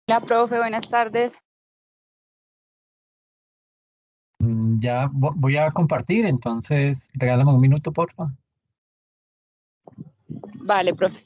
Hola, profe, buenas tardes. Ya voy a compartir, entonces regálame un minuto, porfa. Vale, profe.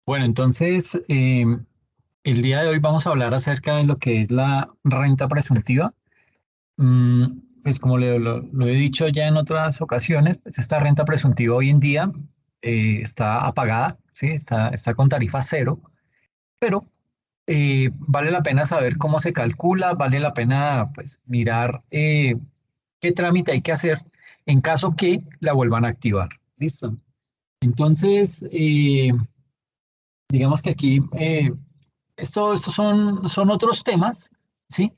Bueno, entonces el día de hoy vamos a hablar acerca de lo que es la renta presuntiva. Pues como lo he dicho ya en otras ocasiones, pues esta renta presuntiva hoy en día está apagada, ¿sí? Está con tarifa cero, pero vale la pena saber cómo se calcula, vale la pena pues mirar qué trámite hay que hacer en caso que la vuelvan a activar. ¿Listo? Entonces, digamos que aquí estos son otros temas, ¿sí?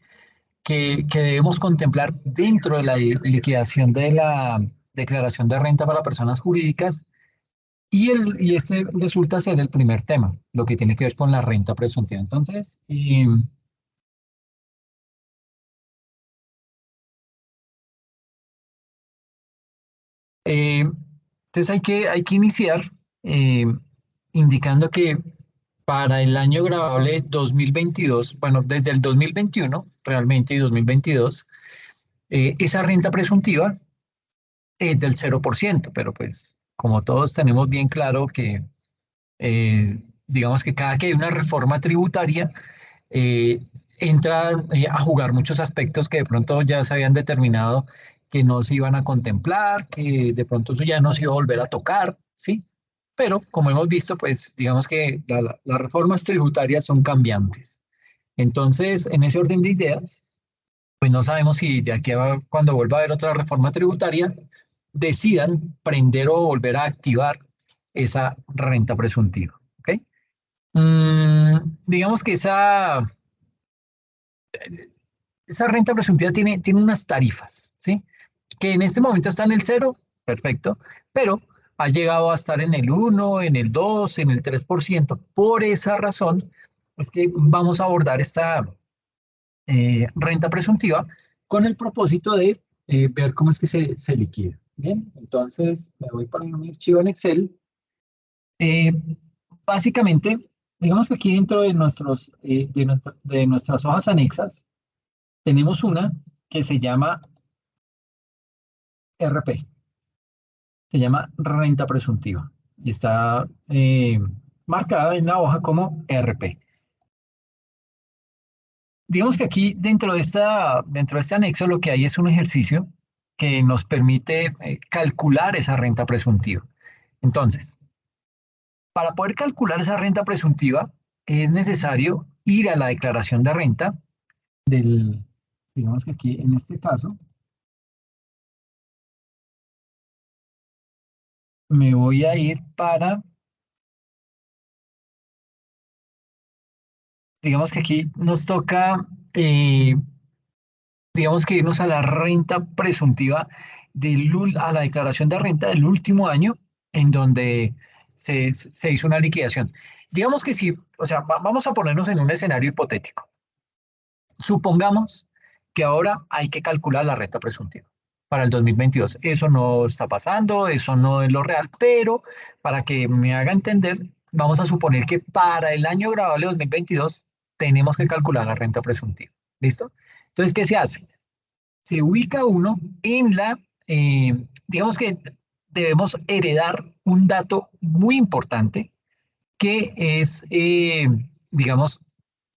Que debemos contemplar dentro de la liquidación de la declaración de renta para personas jurídicas y este resulta ser el primer tema, lo que tiene que ver con la renta presuntiva. Entonces, entonces hay que iniciar eh, indicando que para el año grabable 2022, bueno, desde el 2021 realmente y 2022, esa renta presuntiva es del 0%, pero pues como todos tenemos bien claro que digamos que cada que hay una reforma tributaria, eh, entra a jugar muchos aspectos que de pronto ya se habían determinado que no se iban a contemplar, que de pronto eso ya no se iba a volver a tocar, ¿sí? Pero como hemos visto, pues digamos que las reformas tributarias son cambiantes. Entonces, en ese orden de ideas, pues no sabemos si de aquí a cuando vuelva a haber otra reforma tributaria, decidan prender o volver a activar esa renta presuntiva, ¿ok? Digamos que esa renta presuntiva tiene unas tarifas, ¿sí? Que en este momento está en el cero, perfecto, pero ha llegado a estar en el uno, en el 2, en el 3%. Por esa razón es que vamos a abordar esta renta presuntiva con el propósito de ver cómo es que se liquida. Bien, entonces me voy para un archivo en Excel. Eh, Básicamente, digamos que aquí dentro de nuestras hojas anexas, tenemos una que se llama RP, se llama renta presuntiva y está marcada en la hoja como RP. Digamos que aquí dentro de este anexo lo que hay es un ejercicio que nos permite calcular esa renta presuntiva. Entonces, para poder calcular esa renta presuntiva es necesario ir a la declaración de renta del, digamos que aquí en este caso, me voy a ir para, digamos que aquí nos toca, digamos que irnos a la renta presuntiva, a la declaración de renta del último año en donde se hizo una liquidación. Digamos que sí, o sea, vamos a ponernos en un escenario hipotético. Supongamos que ahora hay que calcular la renta presuntiva para el 2022. Eso no está pasando, eso no es lo real, pero para que me haga entender, vamos a suponer que para el año grabable 2022 tenemos que calcular la renta presuntiva. ¿Listo? Entonces, ¿qué se hace? Se ubica uno en digamos que debemos heredar un dato muy importante que es, digamos,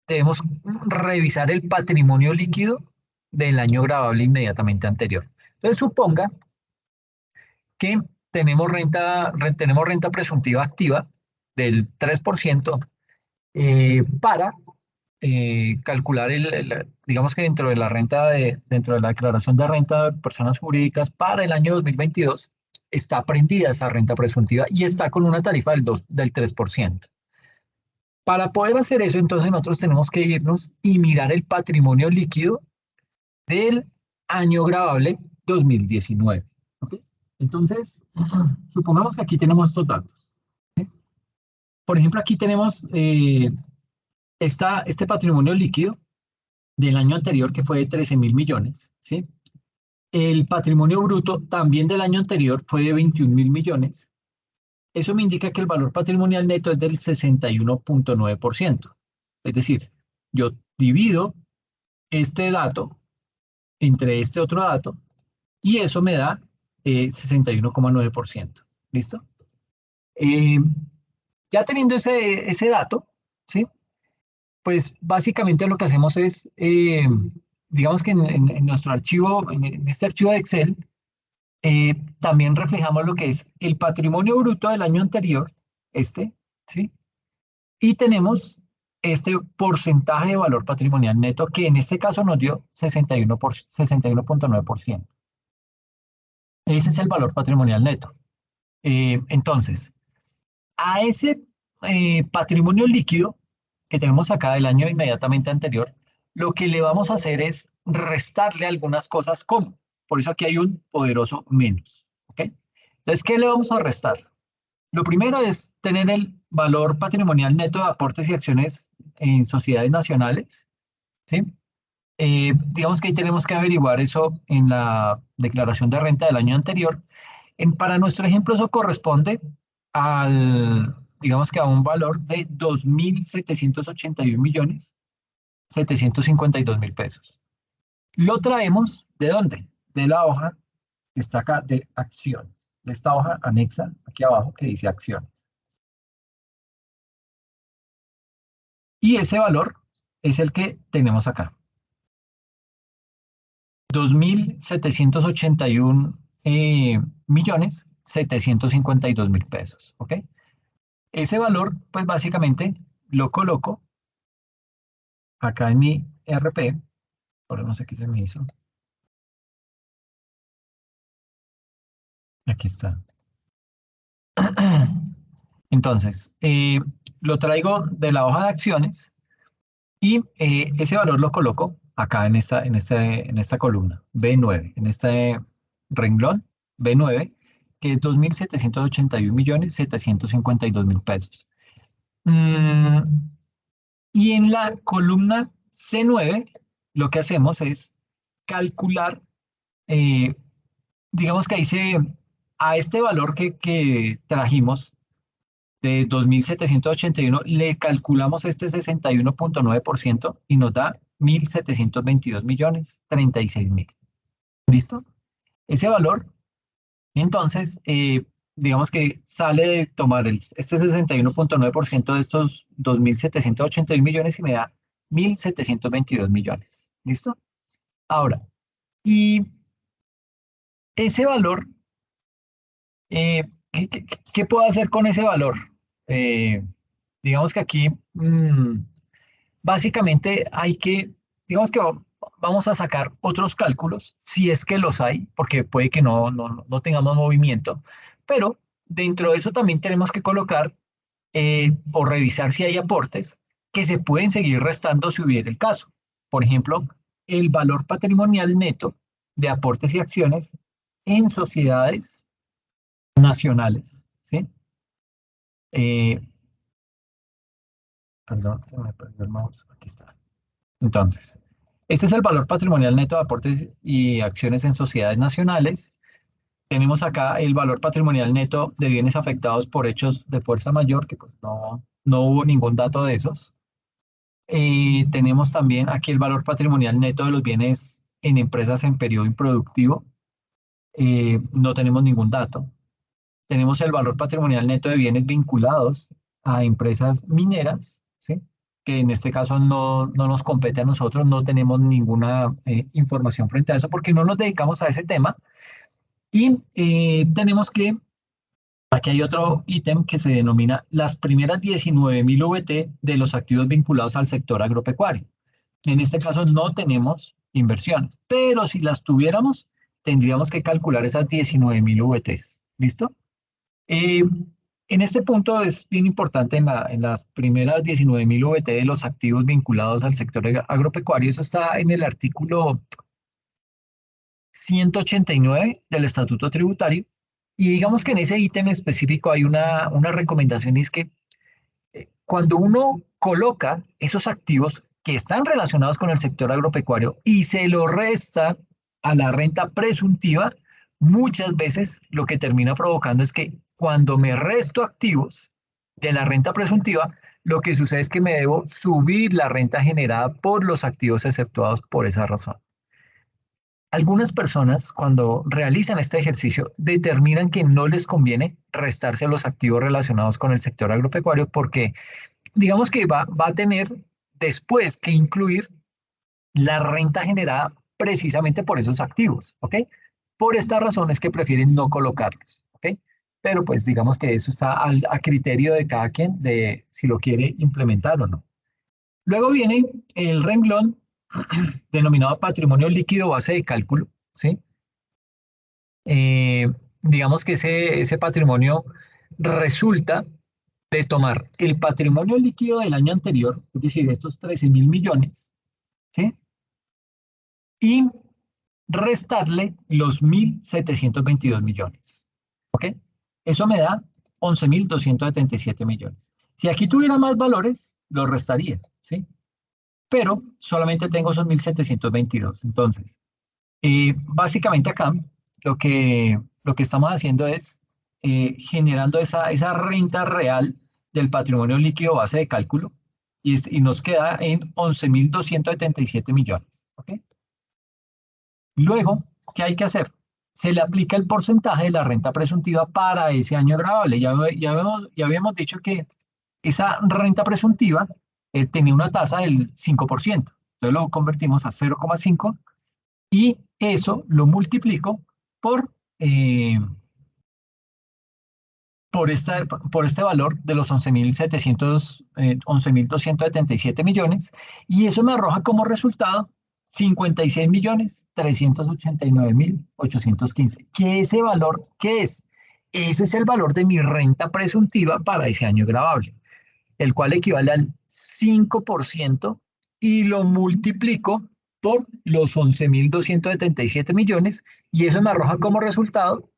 debemos revisar el patrimonio líquido del año grabable inmediatamente anterior. Entonces, suponga que tenemos renta presuntiva activa del 3% para calcular digamos que dentro de la declaración de renta de personas jurídicas para el año 2022 está prendida esa renta presuntiva y está con una tarifa del 3%. Para poder hacer eso, entonces nosotros tenemos que irnos y mirar el patrimonio líquido del año gravable 2019. ¿Ok? Entonces, supongamos que aquí tenemos estos datos. ¿Sí? Por ejemplo, aquí tenemos este patrimonio líquido del año anterior, que fue de 13.000 millones. ¿Sí? El patrimonio bruto también del año anterior fue de 21.000 millones. Eso me indica que el valor patrimonial neto es del 61.9%. Es decir, yo divido este dato entre este otro dato y eso me da 61,9%. ¿Listo? Eh, ya teniendo ese dato, ¿sí? Pues básicamente lo que hacemos es, digamos que en nuestro archivo, en este archivo de Excel, también reflejamos lo que es el patrimonio bruto del año anterior, ¿sí? Y tenemos este porcentaje de valor patrimonial neto que en este caso nos dio 61.9%. Ese es el valor patrimonial neto. Entonces, a ese patrimonio líquido que tenemos acá del año inmediatamente anterior, lo que le vamos a hacer es restarle algunas cosas como. Por eso aquí hay un poderoso menos. ¿Ok? Entonces, ¿qué le vamos a restar? Lo primero es tener el valor patrimonial neto de aportes y acciones en sociedades nacionales, ¿sí? Digamos que ahí tenemos que averiguar eso en la declaración de renta del año anterior. Para nuestro ejemplo, eso corresponde digamos que a un valor de 2.781 millones 752 mil pesos. Lo traemos, ¿de dónde? De la hoja que está acá de acciones, de esta hoja anexa aquí abajo que dice acciones. Y ese valor es el que tenemos acá. 2.781 millones 752 mil pesos. ¿Ok? Ese valor, pues básicamente lo coloco acá en mi RP. Ahora no sé qué se me hizo. Aquí está. Entonces, lo traigo de la hoja de acciones y ese valor lo coloco acá en esta columna, B9, en este renglón B9, que es 2.781 millones 752 mil pesos. Mm, y en la columna C9, lo que hacemos es calcular, eh, digamos que ahí a este valor que trajimos de 2.781 le calculamos este 61.9% y nos da 1.722 millones 36 mil. ¿Listo? Ese valor, entonces, digamos que sale de tomar este 61.9% de estos 2.781 millones y me da 1.722 millones. ¿Listo? Ahora, y ese valor, ¿qué puedo hacer con ese valor? Eh, digamos que aquí básicamente digamos que vamos a sacar otros cálculos, si es que los hay, porque puede que no tengamos movimiento, pero dentro de eso también tenemos que colocar o revisar si hay aportes que se pueden seguir restando si hubiera el caso. Por ejemplo, el valor patrimonial neto de aportes y acciones en sociedades nacionales, ¿sí? Eh, Perdón, se me perdió el mouse, aquí está. Entonces, este es el valor patrimonial neto de aportes y acciones en sociedades nacionales. Tenemos acá el valor patrimonial neto de bienes afectados por hechos de fuerza mayor, que pues no hubo ningún dato de esos. Tenemos también aquí el valor patrimonial neto de los bienes en empresas en periodo improductivo. No tenemos ningún dato. Tenemos el valor patrimonial neto de bienes vinculados a empresas mineras, ¿sí? Que en este caso no nos compete a nosotros, no tenemos ninguna información frente a eso porque no nos dedicamos a ese tema. Y tenemos que, aquí hay otro ítem que se denomina las primeras 19.000 VT de los activos vinculados al sector agropecuario. En este caso no tenemos inversiones, pero si las tuviéramos, tendríamos que calcular esas 19.000 VTs. ¿Listo? En este punto es bien importante en las primeras 19.000 VT de los activos vinculados al sector agropecuario. Eso está en el artículo 189 del Estatuto Tributario. Y digamos que en ese ítem específico hay una recomendación, y es que cuando uno coloca esos activos que están relacionados con el sector agropecuario y se lo resta a la renta presuntiva, muchas veces lo que termina provocando es que cuando me resto activos de la renta presuntiva, lo que sucede es que me debo subir la renta generada por los activos exceptuados por esa razón. Algunas personas, cuando realizan este ejercicio, determinan que no les conviene restarse a los activos relacionados con el sector agropecuario porque digamos que va a tener después que incluir la renta generada precisamente por esos activos, ¿ok? Por esta razón es que prefieren no colocarlos, ¿ok? Pero pues digamos que eso está a criterio de cada quien de si lo quiere implementar o no. Luego viene el renglón denominado patrimonio líquido base de cálculo, ¿sí? Eh, digamos que ese patrimonio resulta de tomar el patrimonio líquido del año anterior, es decir, estos 13.000 millones, ¿sí? Y restarle los 1.722 millones, ¿ok? Eso me da 11.277 millones. Si aquí tuviera más valores, los restaría, ¿sí? Pero solamente tengo esos 1.722. Entonces, básicamente acá lo que estamos haciendo es generando esa renta real del patrimonio líquido base de cálculo y nos queda en 11.277 millones. ¿Ok? Luego, ¿qué hay que hacer? Se le aplica el porcentaje de la renta presuntiva para ese año gravable. Ya habíamos dicho que esa renta presuntiva tenía una tasa del 5%. Entonces lo convertimos a 0,5 y eso lo multiplico por, eh, por este valor de los 11.277 millones y eso me arroja como resultado 56.389.815. ¿Qué ese valor qué es? Ese es el valor de mi renta presuntiva para ese año gravable, el cual equivale al 5% y lo multiplico por los 11.277 millones y eso me arroja como resultado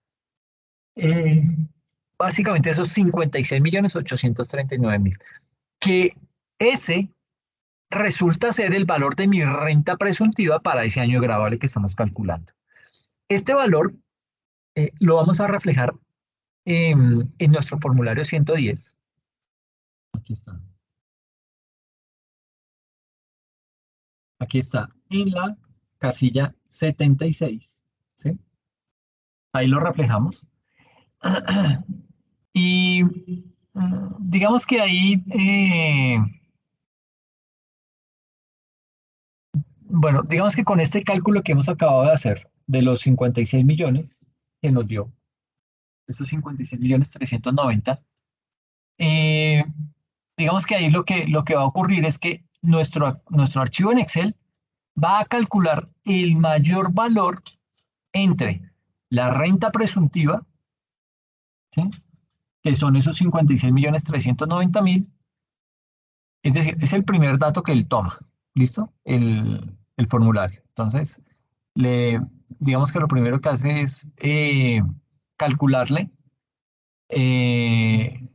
eh, básicamente esos 56.839.000, que ese resulta ser el valor de mi renta presuntiva para ese año gravable que estamos calculando. Este valor lo vamos a reflejar en nuestro formulario 110. Aquí está. Aquí está, en la casilla 76, ¿sí? Ahí lo reflejamos. Y digamos que ahí, bueno, digamos que con este cálculo que hemos acabado de hacer de los 56 millones que nos dio, estos 56.390.000, eh, digamos que ahí lo que va a ocurrir es que nuestro archivo en Excel va a calcular el mayor valor entre la renta presuntiva, ¿sí? Que son esos 56.390.000, es decir, es el primer dato que él toma, ¿listo? El formulario. Entonces, digamos que lo primero que hace es calcularle eh,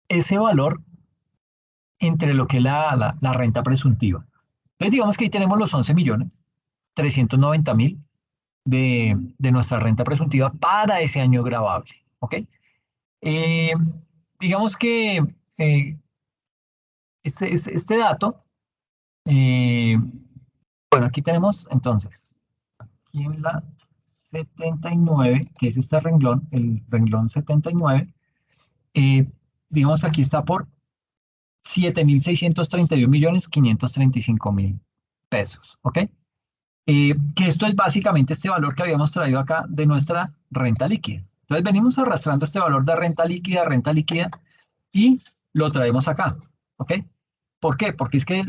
ese valor entre lo que es la renta presuntiva. Entonces, digamos que ahí tenemos los 11.390.000 de nuestra renta presuntiva para ese año gravable, ¿ok? Eh, digamos que este dato, eh, bueno, aquí tenemos entonces, aquí en la 79, que es este renglón, el renglón 79, eh, digamos aquí está por 7.631.535.000 pesos, ¿ok? Que esto es básicamente este valor que habíamos traído acá de nuestra renta líquida. Entonces venimos arrastrando este valor de renta líquida, y lo traemos acá, ¿ok? ¿Por qué? Porque es que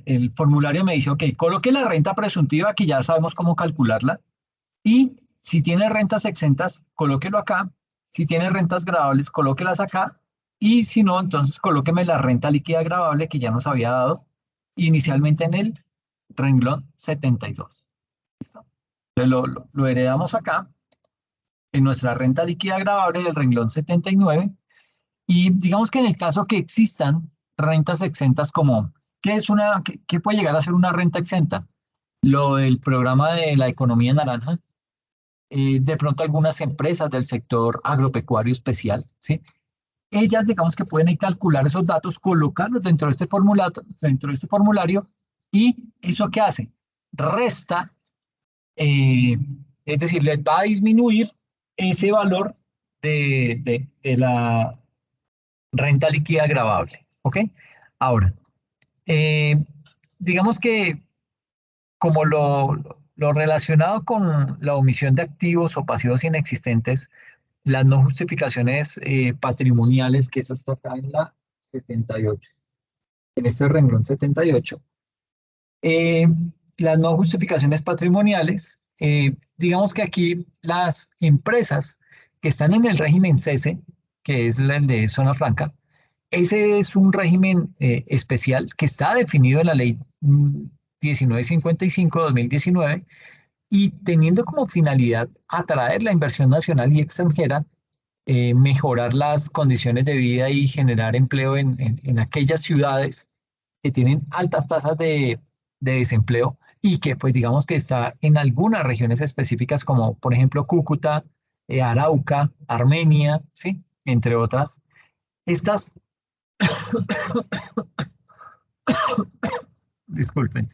el formulario me dice, ok, coloque la renta presuntiva, que ya sabemos cómo calcularla, y Si tiene rentas exentas, colóquelo acá. Si tiene rentas gravables, colóquelas acá. Y si no, entonces colóqueme la renta líquida gravable que ya nos había dado inicialmente en el renglón 72. ¿Listo? Entonces lo heredamos acá en nuestra renta líquida gravable del renglón 79. Y digamos que en el caso que existan rentas exentas como, ¿qué puede llegar a ser una renta exenta? Lo del programa de la economía naranja, de pronto algunas empresas del sector agropecuario especial, ¿sí? Ellas, digamos que pueden calcular esos datos, colocarlos dentro de este formulario, y ¿eso qué hace? Resta, eh, es decir, les va a disminuir ese valor de la renta líquida gravable, ¿ok? Ahora, eh, digamos que como lo relacionado con la omisión de activos o pasivos inexistentes, las no justificaciones patrimoniales, que eso está acá en la 78, en este renglón 78, eh, las no justificaciones patrimoniales, digamos que aquí las empresas que están en el régimen CESE, que es el de zona franca, ese es un régimen especial que está definido en la ley 1955-2019, y teniendo como finalidad atraer la inversión nacional y extranjera, mejorar las condiciones de vida y generar empleo en aquellas ciudades que tienen altas tasas de desempleo, y que pues digamos que está en algunas regiones específicas como por ejemplo Cúcuta, Arauca, Armenia, ¿sí? Entre otras. Estas, disculpen,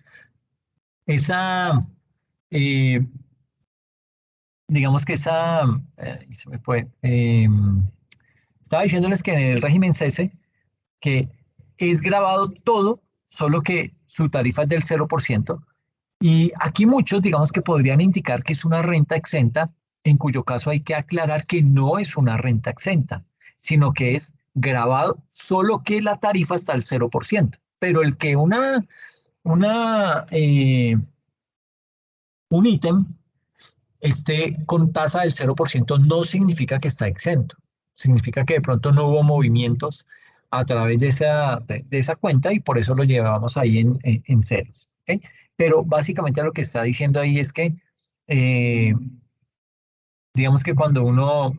esa, eh, digamos que se me fue, estaba diciéndoles que en el régimen CESE, que es grabado todo, solo que su tarifa es del 0%. Y aquí muchos, digamos que podrían indicar que es una renta exenta, en cuyo caso hay que aclarar que no es una renta exenta, sino que es grabado, solo que la tarifa está al 0%. Pero el que una, un ítem esté con tasa del 0% no significa que está exento. Significa que de pronto no hubo movimientos a través de esa cuenta, y por eso lo llevamos ahí en ceros. ¿Ok? Pero básicamente lo que está diciendo ahí es que, eh, digamos que cuando uno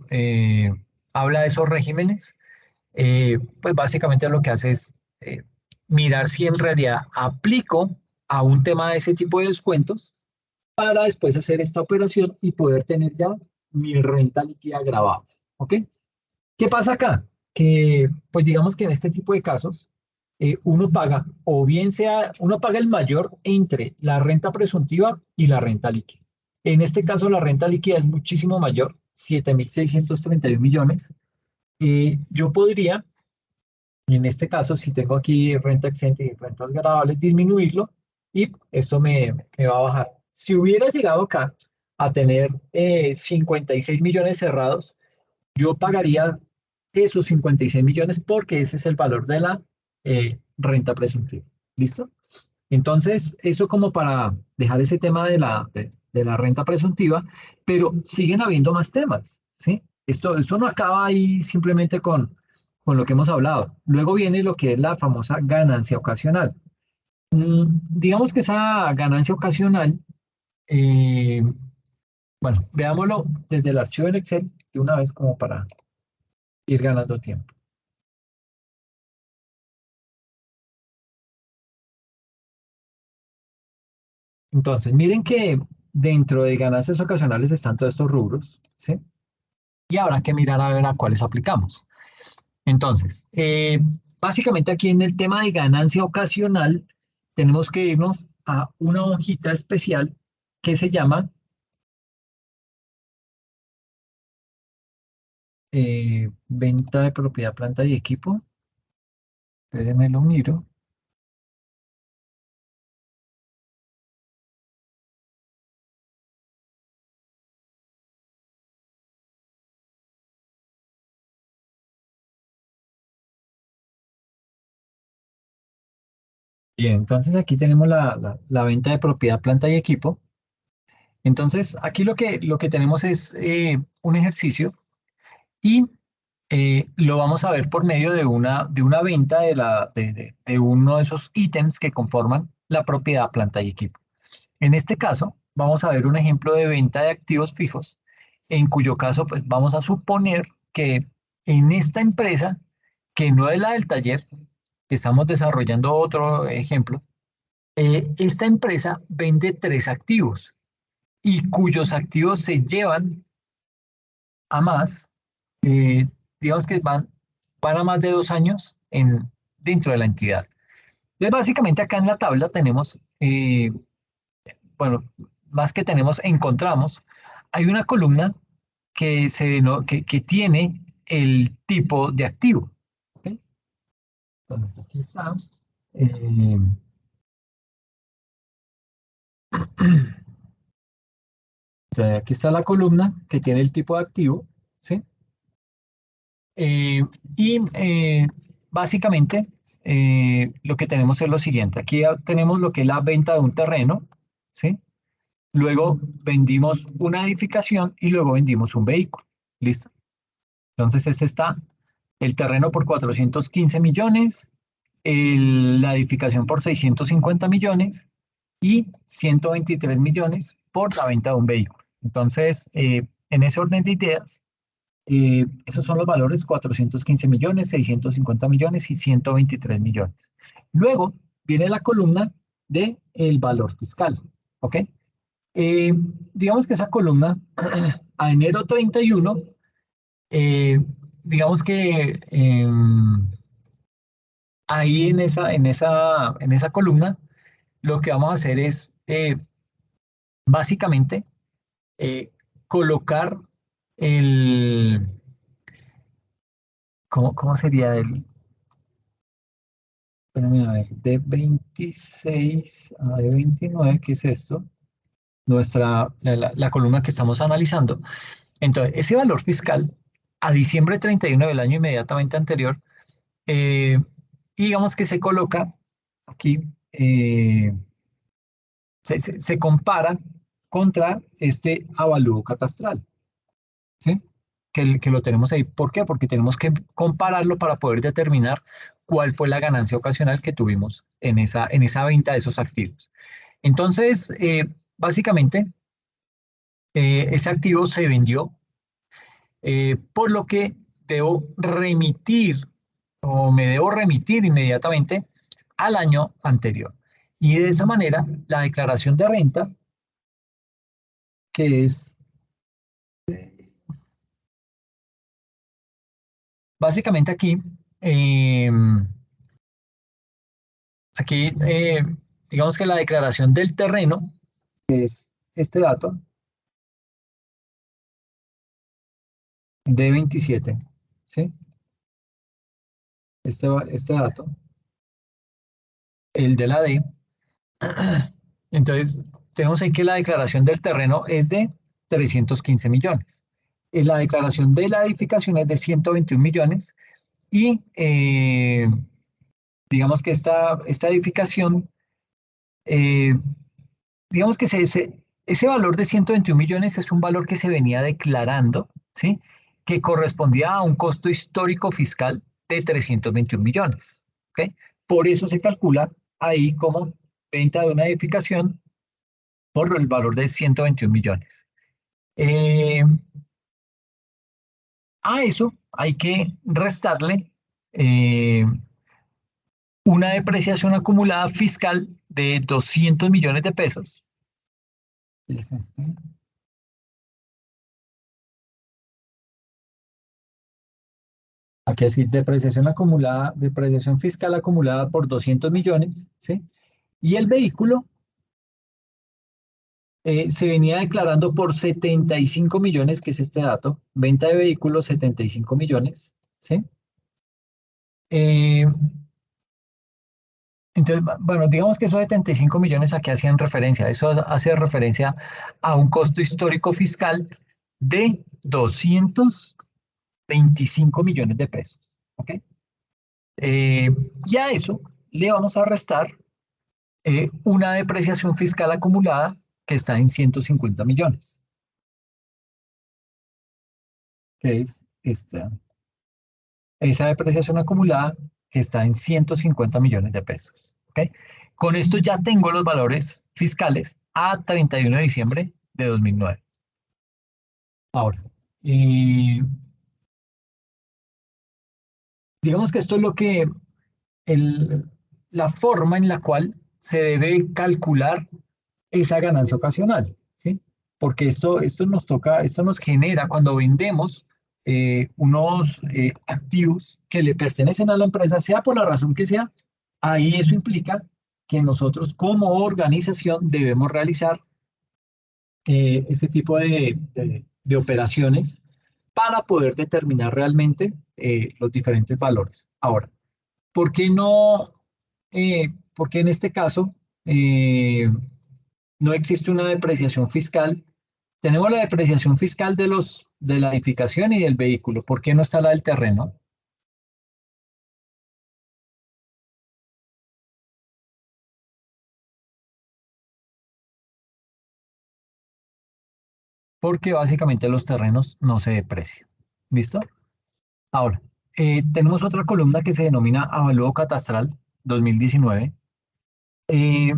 habla de esos regímenes, pues básicamente lo que hace es mirar si en realidad aplico a un tema de ese tipo de descuentos, para después hacer esta operación y poder tener ya mi renta líquida grabada. ¿Ok? ¿Qué pasa acá? Que, pues digamos que en este tipo de casos, uno paga, o bien sea, uno paga el mayor entre la renta presuntiva y la renta líquida. En este caso, la renta líquida es muchísimo mayor, 7.631 millones. Yo podría, en este caso, si tengo aquí renta exenta y rentas gravables, disminuirlo, y esto me va a bajar. Si hubiera llegado acá a tener 56 millones cerrados, yo pagaría esos 56 millones, porque ese es el valor de la renta presuntiva. ¿Listo? Entonces, eso como para dejar ese tema de la renta presuntiva, pero siguen habiendo más temas, ¿sí? Esto no acaba ahí simplemente con lo que hemos hablado. Luego viene lo que es la famosa ganancia ocasional. Digamos que esa ganancia ocasional, eh, bueno, veámoslo desde el archivo en Excel de una vez como para ir ganando tiempo. Entonces, miren que dentro de ganancias ocasionales están todos estos rubros, ¿sí? Y habrá que mirar a ver a cuáles aplicamos. Entonces, básicamente aquí en el tema de ganancia ocasional, tenemos que irnos a una hojita especial que se llama venta de propiedad, planta y equipo. Espérenme, lo miro. Bien, entonces aquí tenemos la venta de propiedad, planta y equipo. Entonces, aquí lo que tenemos es un ejercicio y lo vamos a ver por medio de una venta de uno de esos ítems que conforman la propiedad, planta y equipo. En este caso, vamos a ver un ejemplo de venta de activos fijos, en cuyo caso, pues vamos a suponer que en esta empresa, que no es la del taller, que estamos desarrollando otro ejemplo, esta empresa vende tres activos y cuyos activos se llevan a más, eh, digamos que van a más de 2 años dentro de la entidad. Entonces, básicamente acá en la tabla tenemos, bueno, más que tenemos, encontramos, hay una columna que tiene el tipo de activo. ¿Ok? Entonces, aquí está. eh, entonces, aquí está la columna que tiene el tipo de activo, ¿sí? Eh, y básicamente lo que tenemos es lo siguiente. Aquí tenemos lo que es la venta de un terreno, ¿sí? Luego vendimos una edificación y luego vendimos un vehículo. ¿Listo? Entonces este está el terreno por 415 millones, la edificación por 650 millones y 123 millones por la venta de un vehículo. Entonces, en ese orden de ideas, esos son los valores: 415 millones, 650 millones y 123 millones. Luego viene la columna del valor fiscal. ¿Ok? Eh, digamos que esa columna a enero 31, eh, digamos que ahí en esa columna lo que vamos a hacer es básicamente colocar el, cómo sería el? Espérame a ver, de 26 a de 29, ¿qué es esto? La columna que estamos analizando. Entonces, ese valor fiscal a diciembre 31 del año inmediatamente anterior, eh, digamos que se coloca aquí, se compara contra este avalúo catastral, ¿sí? Que lo tenemos ahí. ¿Por qué? Porque tenemos que compararlo para poder determinar cuál fue la ganancia ocasional que tuvimos en esa venta de esos activos. Entonces, básicamente, ese activo se vendió, por lo que debo remitir o me debo remitir inmediatamente al año anterior. Y de esa manera, la declaración de renta, que es básicamente aquí, eh, aquí digamos que la declaración del terreno, que es este dato, D27, ¿sí? Este dato, el de la D. Entonces, tenemos ahí que la declaración del terreno es de 315 millones. La declaración de la edificación es de 121 millones y digamos que esta edificación, eh, digamos que ese valor de 121 millones es un valor que se venía declarando, ¿sí? Que correspondía a un costo histórico fiscal de 321 millones. ¿Ok? Por eso se calcula ahí como venta de una edificación por el valor de 121 millones. Eh, a eso hay que restarle eh, una depreciación acumulada fiscal de 200 millones de pesos. Es este. Aquí es depreciación acumulada, depreciación fiscal acumulada por 200 millones, ¿sí? Y el vehículo se venía declarando por 75 millones, que es este dato. Venta de vehículos, 75 millones, ¿sí? Eh, entonces, bueno, digamos que esos 75 millones a qué hacían referencia. Eso hace referencia a un costo histórico fiscal de 225 millones de pesos, ¿ok? Y a eso le vamos a restar una depreciación fiscal acumulada que está en 150 millones, que es esa depreciación acumulada que está en 150 millones de pesos. ¿Ok? Con esto ya tengo los valores fiscales a 31 de diciembre de 2009. Ahora, eh, digamos que esto es lo que la forma en la cual se debe calcular esa ganancia ocasional, ¿sí? Porque esto nos toca, esto nos genera cuando vendemos unos activos que le pertenecen a la empresa, sea por la razón que sea, ahí eso implica que nosotros como organización debemos realizar este tipo de operaciones para poder determinar realmente los diferentes valores. Ahora, ¿por qué no? Porque en este caso no existe una depreciación fiscal. Tenemos la depreciación fiscal de la edificación y del vehículo. ¿Por qué no está la del terreno? Porque básicamente los terrenos no se deprecian. ¿Listo? Ahora, tenemos otra columna que se denomina Avalúo Catastral 2019. eh,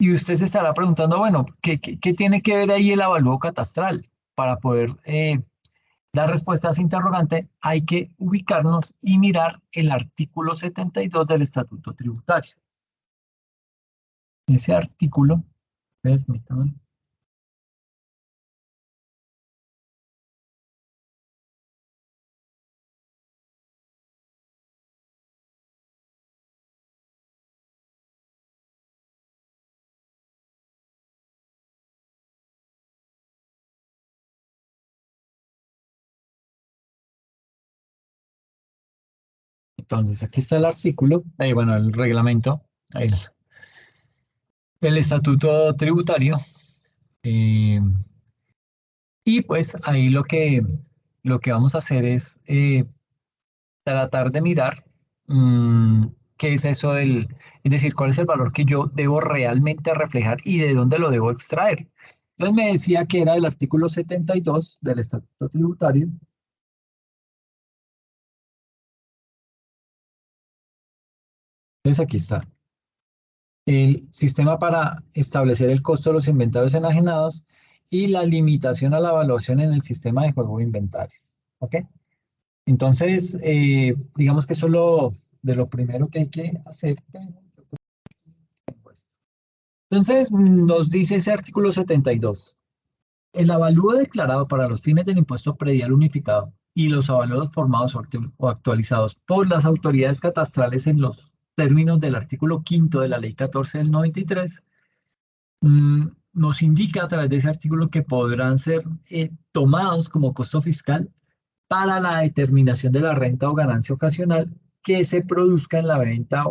y usted se estará preguntando, bueno, ¿qué tiene que ver ahí el avalúo catastral? Para poder dar respuesta a ese interrogante, hay que ubicarnos y mirar el artículo 72 del Estatuto Tributario. Ese artículo, permítame, entonces aquí está el artículo, bueno, el reglamento, el, el Estatuto Tributario, eh, y pues ahí lo que vamos a hacer es tratar de mirar qué es eso es decir, cuál es el valor que yo debo realmente reflejar y de dónde lo debo extraer. Entonces me decía que era el artículo 72 del Estatuto Tributario. Entonces aquí está. El sistema para establecer el costo de los inventarios enajenados y la limitación a la evaluación en el sistema de juego de inventario. ¿Ok? Entonces, digamos que eso es de lo primero que hay que hacer. Entonces, nos dice ese artículo 72. El avalúo declarado para los fines del impuesto predial unificado y los avalúos formados o actualizados por las autoridades catastrales en los términos del artículo quinto de la Ley 14 del 93, nos indica a través de ese artículo que podrán ser tomados como costo fiscal para la determinación de la renta o ganancia ocasional que se produzca en la venta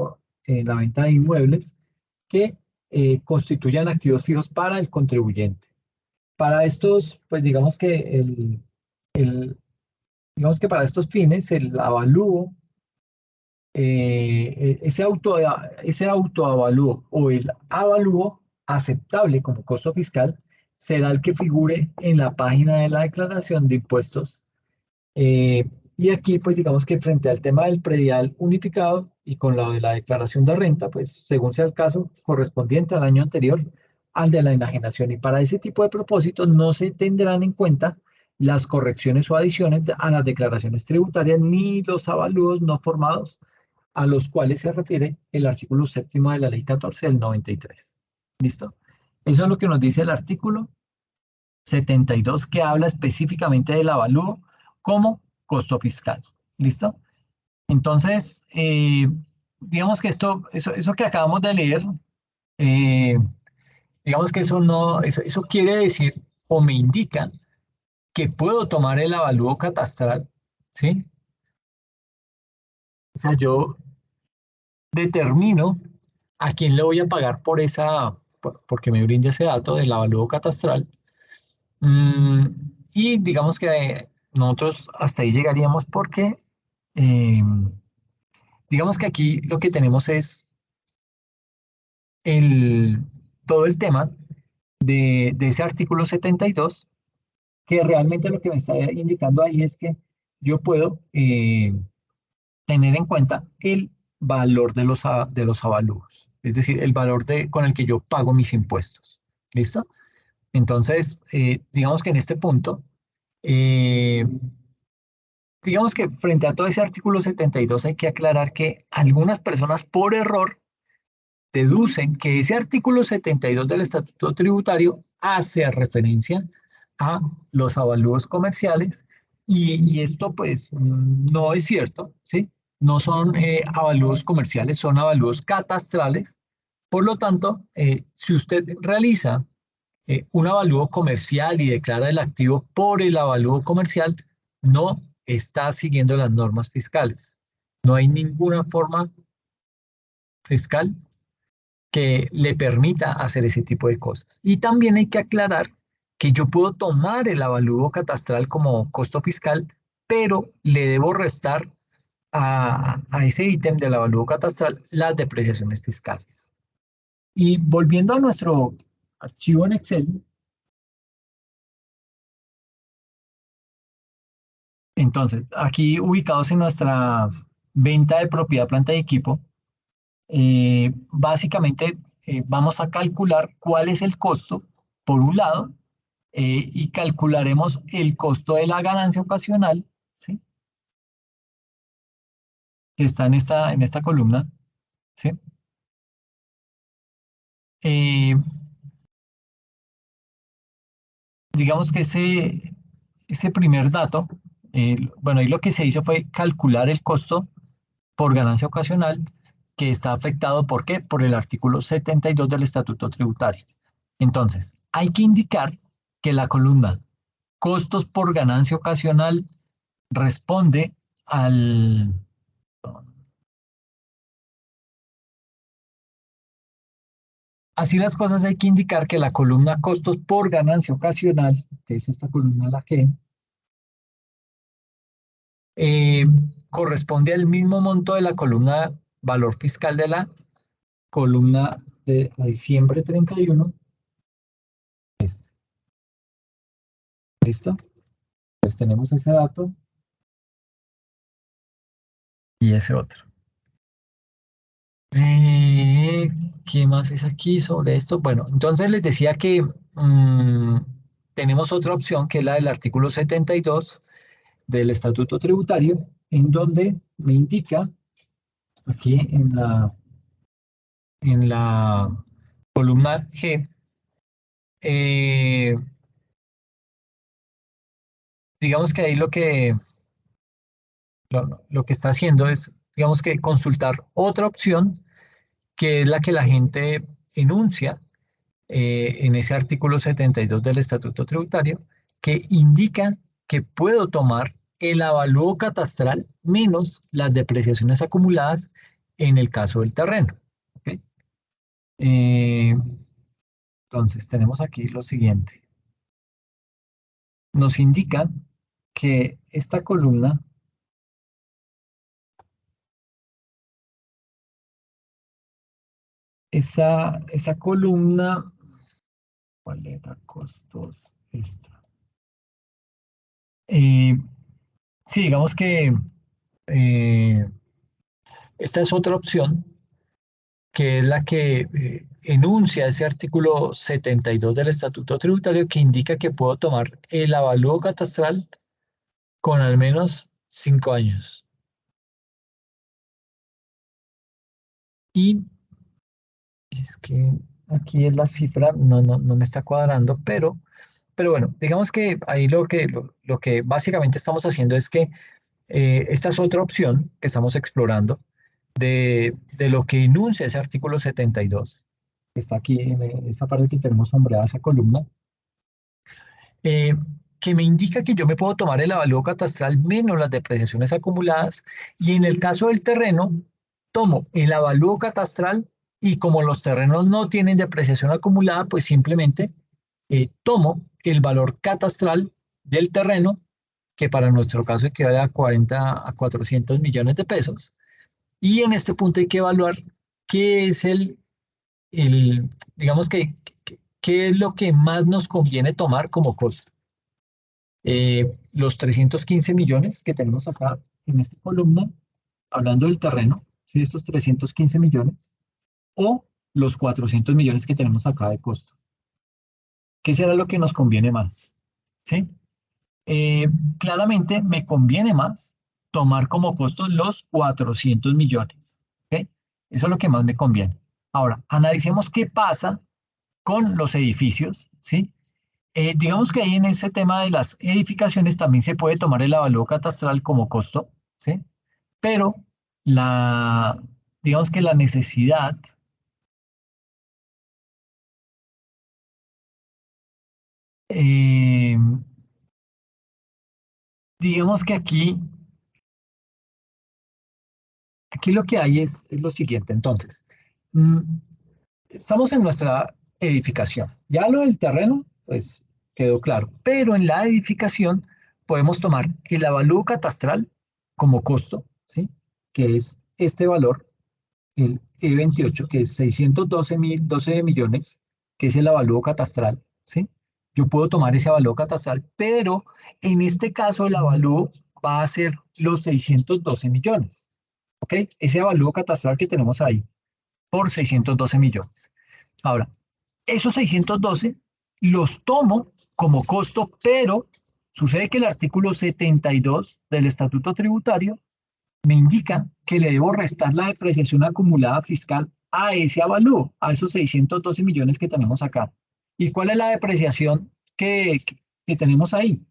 de inmuebles que constituyan activos fijos para el contribuyente. Para estos, pues digamos que para estos fines, el avalúo, ese autoavalúo o el avalúo aceptable como costo fiscal será el que figure en la página de la declaración de impuestos. Y aquí, pues digamos que frente al tema del predial unificado y con lo de la declaración de renta, pues según sea el caso correspondiente al año anterior al de la enajenación. Y para ese tipo de propósitos no se tendrán en cuenta las correcciones o adiciones a las declaraciones tributarias ni los avalúos no formados a los cuales se refiere el artículo séptimo de la Ley 14 del 93. ¿Listo? Eso es lo que nos dice el artículo 72 que habla específicamente del avalúo como costo fiscal. ¿Listo? Entonces, digamos que eso que acabamos de leer, eh, digamos que eso no, eso quiere decir o me indica que puedo tomar el avalúo catastral, ¿sí? O sea, yo determino a quién le voy a pagar porque me brinde ese dato del avalúo catastral. Mm, y digamos que nosotros hasta ahí llegaríamos porque, eh, digamos que aquí lo que tenemos es el, todo el tema de ese artículo 72, que realmente lo que me está indicando ahí es que yo puedo tener en cuenta el valor de los avalúos, es decir, el valor con el que yo pago mis impuestos. ¿Listo? Entonces, digamos que en este punto, eh, digamos que frente a todo ese artículo 72 hay que aclarar que algunas personas por error deducen que ese artículo 72 del Estatuto Tributario hace referencia a los avalúos comerciales y esto pues no es cierto, ¿sí? No son avalúos comerciales, son avalúos catastrales. Por lo tanto, si usted realiza un avalúo comercial y declara el activo por el avalúo comercial, no está siguiendo las normas fiscales. No hay ninguna forma fiscal que le permita hacer ese tipo de cosas. Y también hay que aclarar que yo puedo tomar el avalúo catastral como costo fiscal, pero le debo restar a ese ítem del avalúo catastral las depreciaciones fiscales. Y volviendo a nuestro archivo en Excel, entonces, aquí ubicados en nuestra venta de propiedad, planta y equipo, básicamente vamos a calcular cuál es el costo, por un lado, y calcularemos el costo de la ganancia ocasional, ¿sí? Que está en esta columna, ¿sí? Eh, digamos que ese primer dato, bueno, ahí lo que se hizo fue calcular el costo por ganancia ocasional que está afectado, ¿por qué? Por el artículo 72 del Estatuto Tributario. Entonces, hay que indicar que la columna costos por ganancia ocasional responde al... Así las cosas, hay que indicar que la columna costos por ganancia ocasional, que es esta columna la G, eh, corresponde al mismo monto de la columna valor fiscal de la columna de diciembre 31. ¿Listo? Pues tenemos ese dato y ese otro. Eh, ¿Qué más es aquí sobre esto? Bueno, entonces les decía que tenemos otra opción que es la del artículo 72 del Estatuto Tributario, en donde me indica aquí en la columna G, eh, digamos que ahí lo que está haciendo es, digamos que consultar otra opción que es la que la gente enuncia en ese artículo 72 del Estatuto Tributario, que indica que puedo tomar el avalúo catastral menos las depreciaciones acumuladas en el caso del terreno. ¿Ok? Eh, entonces, tenemos aquí lo siguiente. Nos indica que esta columna, esa columna, ¿cuál era? Costos extra. Sí, digamos que eh, esta es otra opción que es la que enuncia ese artículo 72 del Estatuto Tributario que indica que puedo tomar el avalúo catastral con al menos 5 años. Y es que aquí es la cifra, no me está cuadrando, pero bueno, digamos que ahí lo que básicamente estamos haciendo es que esta es otra opción que estamos explorando de lo que enuncia ese artículo 72, que está aquí en esa parte que tenemos sombreada esa columna, eh, que me indica que yo me puedo tomar el avalúo catastral menos las depreciaciones acumuladas y en el caso del terreno, tomo el avalúo catastral y como los terrenos no tienen depreciación acumulada, pues simplemente tomo el valor catastral del terreno, que para nuestro caso equivale a 40 a 400 millones de pesos, y en este punto hay que evaluar qué es digamos ¿qué es lo que más nos conviene tomar como costo? Los 315 millones que tenemos acá en esta columna, hablando del terreno, ¿sí? Estos 315 millones, o los 400 millones que tenemos acá de costo. ¿Qué será lo que nos conviene más? ¿Sí? Eh, Claramente me conviene más tomar como costo los 400 millones. ¿Ok? Eso es lo que más me conviene. Ahora, analicemos qué pasa con los edificios, ¿sí? Digamos que ahí en ese tema de las edificaciones también se puede tomar el avalúo catastral como costo, ¿sí? Pero la, digamos que la necesidad, eh, digamos que aquí lo que hay es lo siguiente, entonces, mm, estamos en nuestra edificación. Ya lo del terreno, pues quedó claro, pero en la edificación podemos tomar el avalúo catastral como costo, ¿sí? Que es este valor, el E28, que es 612 millones, que es el avalúo catastral, ¿sí? Yo puedo tomar ese avalúo catastral, pero en este caso el avalúo va a ser los 612 millones, ¿ok? Ese avalúo catastral que tenemos ahí por 612 millones. Ahora, esos 612 los tomo como costo, pero sucede que el artículo 72 del Estatuto Tributario me indica que le debo restar la depreciación acumulada fiscal a ese avalúo, a esos 612 millones que tenemos acá. ¿Y cuál es la depreciación que tenemos ahí?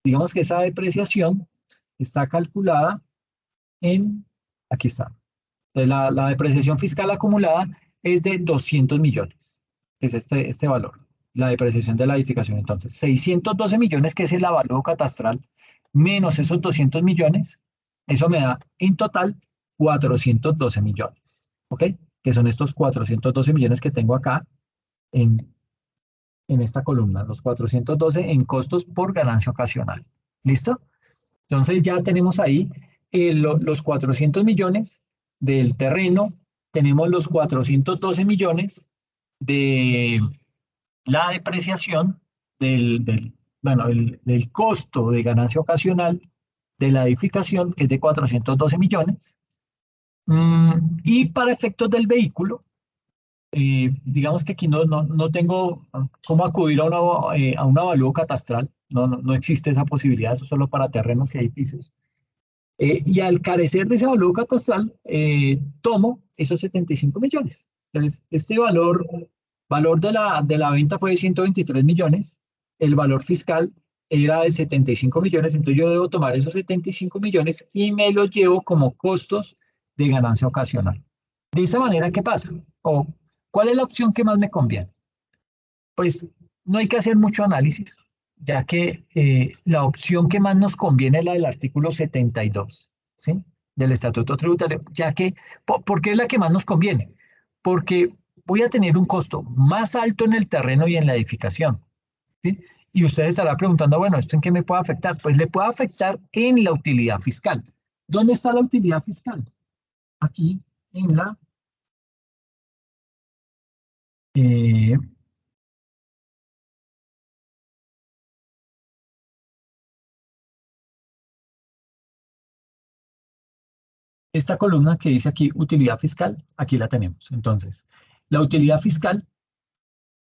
Digamos que esa depreciación está calculada en, aquí está, la depreciación fiscal acumulada es de 200 millones, que es este valor, la depreciación de la edificación. Entonces, 612 millones, que es el avalúo catastral, menos esos 200 millones, eso me da en total 412 millones, ¿ok? Que son estos 412 millones que tengo acá en, en esta columna, los 412 en costos por ganancia ocasional. ¿Listo? Entonces ya tenemos ahí los 400 millones del terreno, tenemos los 412 millones de la depreciación bueno, del costo de ganancia ocasional de la edificación, que es de 412 millones. Y para efectos del vehículo, digamos que aquí no tengo cómo acudir a un avalúo catastral, no existe esa posibilidad, eso es solo para terrenos y edificios. Y al carecer de ese valor catastral, tomo esos 75 millones. Entonces, este valor de la venta fue de 123 millones, el valor fiscal era de 75 millones, entonces yo debo tomar esos 75 millones y me los llevo como costos de ganancia ocasional. De esa manera, ¿qué pasa? ¿O cuál es la opción que más me conviene? Pues no hay que hacer mucho análisis, ya que la opción que más nos conviene es la del artículo 72, ¿sí? Del Estatuto Tributario, ya que, ¿por qué es la que más nos conviene? Porque voy a tener un costo más alto en el terreno y en la edificación, ¿sí? Y usted estará preguntando, bueno, ¿esto en qué me puede afectar? Pues le puede afectar en la utilidad fiscal. ¿Dónde está la utilidad fiscal? Aquí en eh, esta columna que dice aquí utilidad fiscal, aquí la tenemos. Entonces, la utilidad fiscal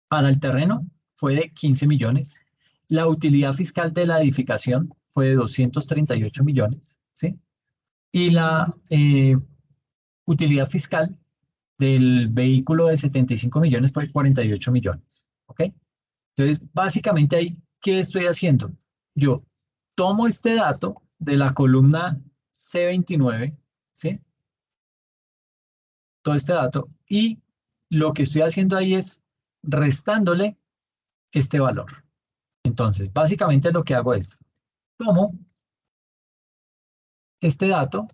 para el terreno fue de 15 millones. La utilidad fiscal de la edificación fue de 238 millones, ¿sí? Y la utilidad fiscal del vehículo de 75 millones fue 48 millones, ¿ok? Entonces, básicamente ahí, ¿qué estoy haciendo? Yo tomo este dato de la columna C29, ¿sí? Todo este dato y lo que estoy haciendo ahí es restándole este valor. Entonces, básicamente lo que hago es, tomo este dato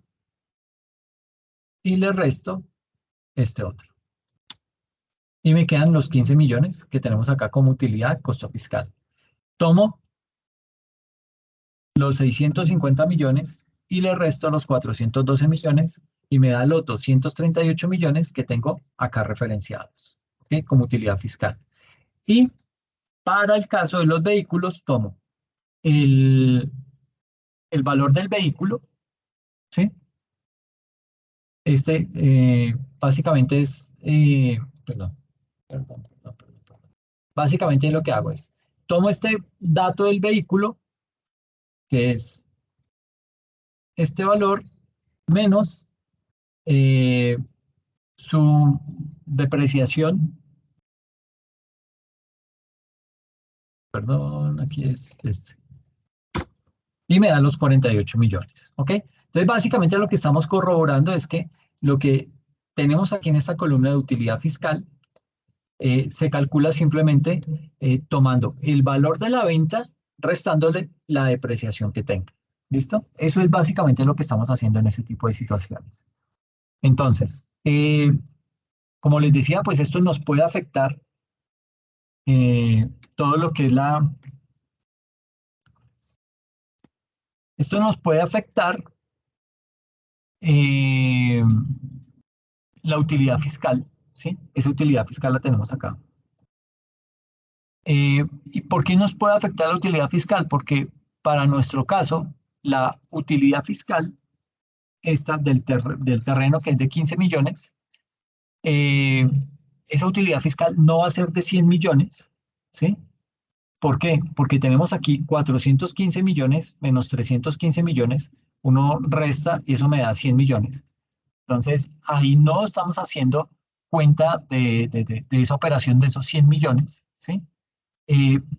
y le resto este otro. Y me quedan los 15 millones que tenemos acá como utilidad, costo fiscal. Tomo los 650 millones y le resto los 412 millones y me da los 238 millones que tengo acá referenciados, ¿ok? Como utilidad fiscal. Y para el caso de los vehículos, tomo el, el valor del vehículo, ¿sí? Básicamente es, perdón. Básicamente lo que hago es, tomo este dato del vehículo, que es este valor, menos eh, su depreciación, perdón, aquí es este, y me da los 48 millones, ¿ok? Entonces, básicamente lo que estamos corroborando es que lo que tenemos aquí en esta columna de utilidad fiscal se calcula simplemente tomando el valor de la venta, restándole la depreciación que tenga. ¿Listo? Eso es básicamente lo que estamos haciendo en ese tipo de situaciones. Entonces, como les decía, pues esto nos puede afectar todo lo que es esto nos puede afectar eh, la utilidad fiscal, ¿sí? Esa utilidad fiscal la tenemos acá. ¿Y por qué nos puede afectar la utilidad fiscal? Porque para nuestro caso, la utilidad fiscal, esta del terreno que es de 15 millones, eh, esa utilidad fiscal no va a ser de 100 millones, ¿sí? ¿Por qué? Porque tenemos aquí 415 millones menos 315 millones, uno resta y eso me da 100 millones. Entonces, ahí no estamos haciendo cuenta de esa operación de esos 100 millones, ¿sí?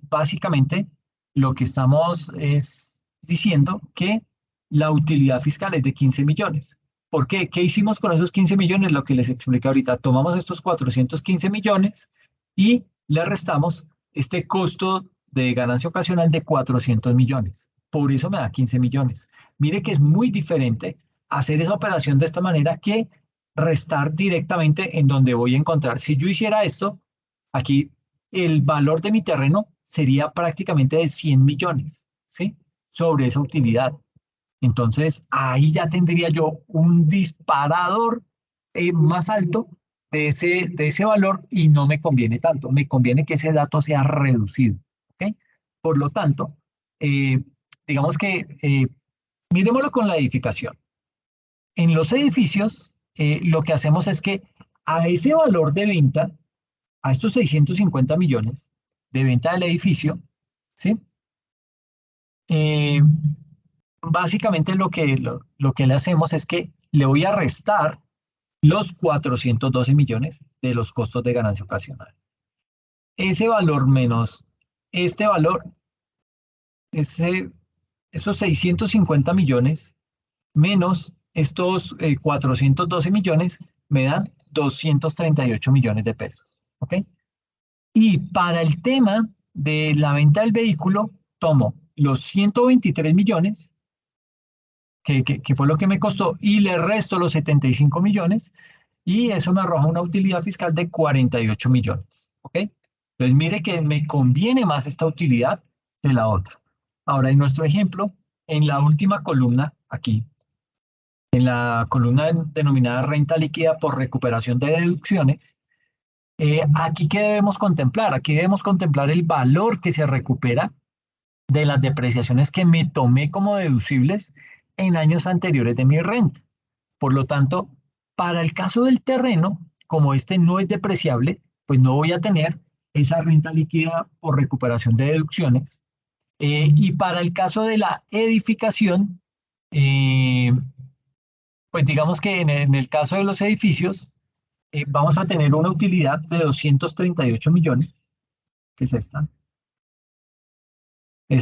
Básicamente, lo que estamos es diciendo que la utilidad fiscal es de 15 millones. ¿Por qué? ¿Qué hicimos con esos 15 millones? Lo que les expliqué ahorita. Tomamos estos 415 millones y le restamos este costo de ganancia ocasional de 400 millones. Por eso me da 15 millones. Mire que es muy diferente hacer esa operación de esta manera que restar directamente en donde voy a encontrar. Si yo hiciera esto, aquí el valor de mi terreno sería prácticamente de 100 millones, ¿sí? Sobre esa utilidad. Entonces, ahí ya tendría yo un disparador más alto de ese valor y no me conviene tanto. Me conviene que ese dato sea reducido, ¿ok? Por lo tanto, eh, digamos que miremoslo con la edificación. En los edificios, lo que hacemos es que a ese valor de venta, a estos 650 millones de venta del edificio, ¿sí? Eh, básicamente lo que le hacemos es que le voy a restar los 412 millones de los costos de ganancia ocasional. Ese valor menos este valor, ese, esos 650 millones menos estos 412 millones me dan 238 millones de pesos. ¿Ok? Y para el tema de la venta del vehículo, tomo los 123 millones, que fue lo que me costó, y le resto los 75 millones, y eso me arroja una utilidad fiscal de 48 millones. ¿Ok? Entonces mire que me conviene más esta utilidad que la otra. Ahora, en nuestro ejemplo, en la última columna, aquí, en la columna denominada renta líquida por recuperación de deducciones, aquí qué debemos contemplar? Aquí debemos contemplar el valor que se recupera de las depreciaciones que me tomé como deducibles en años anteriores de mi renta. Por lo tanto, para el caso del terreno, como este no es depreciable, pues no voy a tener esa renta líquida por recuperación de deducciones. Y para el caso de la edificación, eh, pues digamos que en el caso de los edificios, vamos a tener una utilidad de 238 millones, que es esa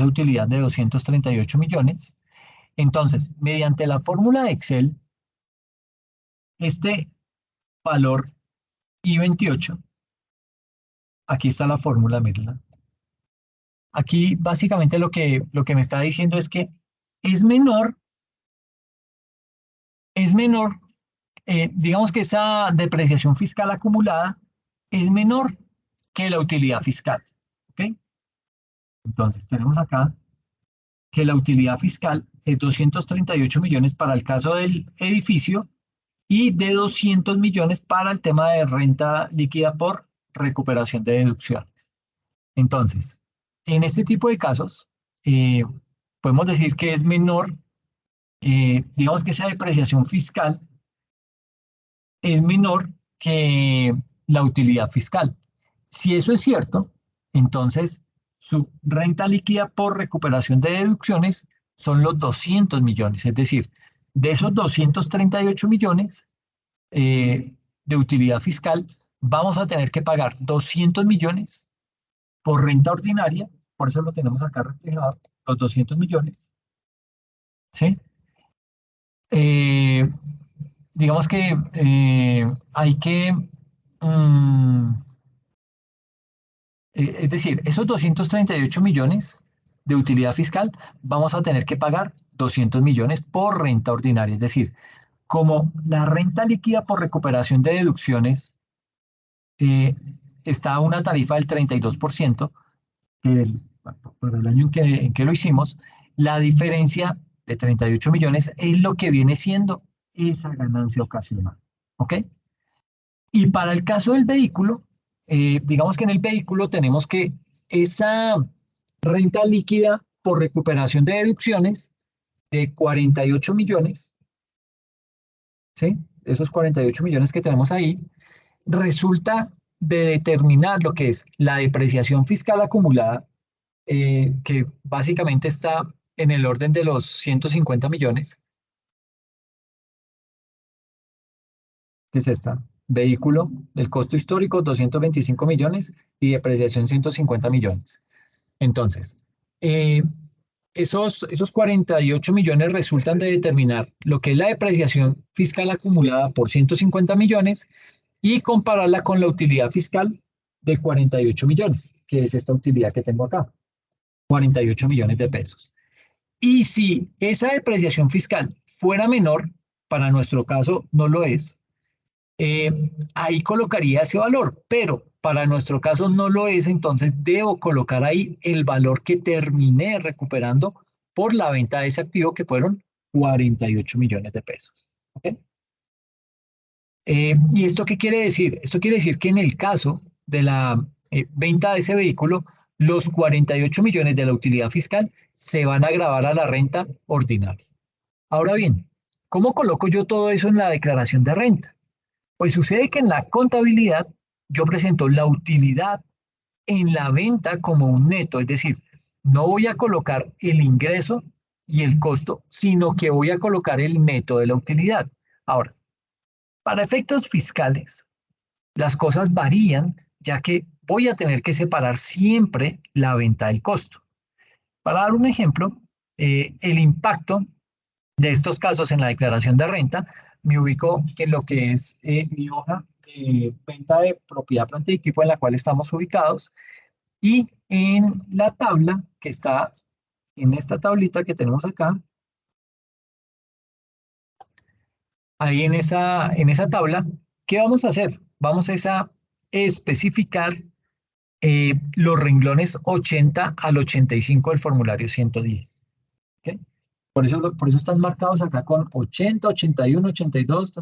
utilidad de 238 millones. Entonces, mediante la fórmula de Excel, este valor I28, aquí está la fórmula, mírenla. Aquí básicamente lo que me está diciendo es que es menor, es menor, digamos que esa depreciación fiscal acumulada es menor que la utilidad fiscal. ¿Ok? Entonces, tenemos acá que la utilidad fiscal es 238 millones para el caso del edificio y de 200 millones para el tema de renta líquida por recuperación de deducciones. Entonces, en este tipo de casos, podemos decir que es menor, digamos que esa depreciación fiscal es menor que la utilidad fiscal. Si eso es cierto, entonces su renta líquida por recuperación de deducciones son los 200 millones, es decir, de esos 238 millones de utilidad fiscal, vamos a tener que pagar 200 millones por renta ordinaria, por eso lo tenemos acá reflejado, los 200 millones, ¿sí? Eh, digamos que hay que, mm, es decir, esos 238 millones de utilidad fiscal, vamos a tener que pagar 200 millones por renta ordinaria. Es decir, como la renta líquida por recuperación de deducciones eh, está a una tarifa del 32%, para el año en que lo hicimos, la diferencia de 38 millones es lo que viene siendo esa ganancia ocasional. ¿Ok? Y para el caso del vehículo, digamos que en el vehículo tenemos que esa renta líquida por recuperación de deducciones de 48 millones, ¿sí? Esos 48 millones que tenemos ahí, resulta de determinar lo que es la depreciación fiscal acumulada, que básicamente está en el orden de los 150 millones, que es esta. Vehículo, el costo histórico 225 millones y depreciación 150 millones. Entonces, eh, esos 48 millones resultan de determinar lo que es la depreciación fiscal acumulada por 150 millones y compararla con la utilidad fiscal de 48 millones, que es esta utilidad que tengo acá, 48 millones de pesos. Y si esa depreciación fiscal fuera menor, para nuestro caso no lo es, ahí colocaría ese valor, pero para nuestro caso no lo es, entonces debo colocar ahí el valor que terminé recuperando por la venta de ese activo, que fueron 48 millones de pesos. ¿Ok? ¿Y esto qué quiere decir? Esto quiere decir que en el caso de la venta de ese vehículo, los 48 millones de la utilidad fiscal se van a gravar a la renta ordinaria. Ahora bien, ¿cómo coloco yo todo eso en la declaración de renta? Pues sucede que en la contabilidad yo presento la utilidad en la venta como un neto, es decir, no voy a colocar el ingreso y el costo, sino que voy a colocar el neto de la utilidad. Ahora, para efectos fiscales, las cosas varían, ya que voy a tener que separar siempre la venta del costo. Para dar un ejemplo, el impacto de estos casos en la declaración de renta, me ubico en lo que es mi hoja de venta de propiedad, planta y equipo en la cual estamos ubicados, y en la tabla que está en esta tablita que tenemos acá, ahí en esa tabla, ¿qué vamos a hacer? Vamos a especificar los renglones 80 al 85 del formulario 110. ¿Ok? Por eso están marcados acá con 80, 81, 82,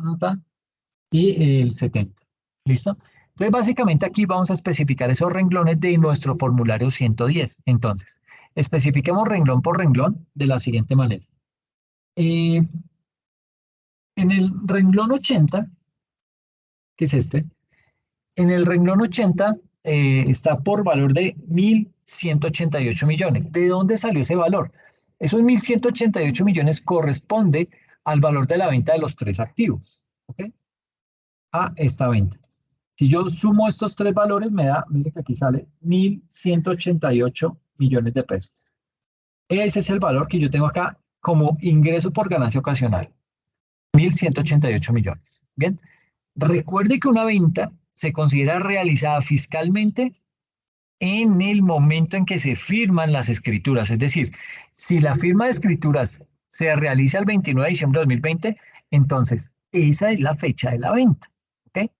y el 70. ¿Listo? Entonces, básicamente aquí vamos a especificar esos renglones de nuestro formulario 110. Entonces, especifiquemos renglón por renglón de la siguiente manera. Eh, en el renglón 80, que es este, en el renglón 80 está por valor de 1.188 millones. ¿De dónde salió ese valor? Esos 1.188 millones corresponde al valor de la venta de los tres activos. ¿Ok? A esta venta. Si yo sumo estos tres valores, me da, mire que aquí sale 1.188 millones de pesos. Ese es el valor que yo tengo acá como ingreso por ganancia ocasional. 1.188 millones. Bien, recuerde que una venta se considera realizada fiscalmente en el momento en que se firman las escrituras. Es decir, si la firma de escrituras se realiza el 29 de diciembre de 2020, entonces esa es la fecha de la venta. ¿Ok?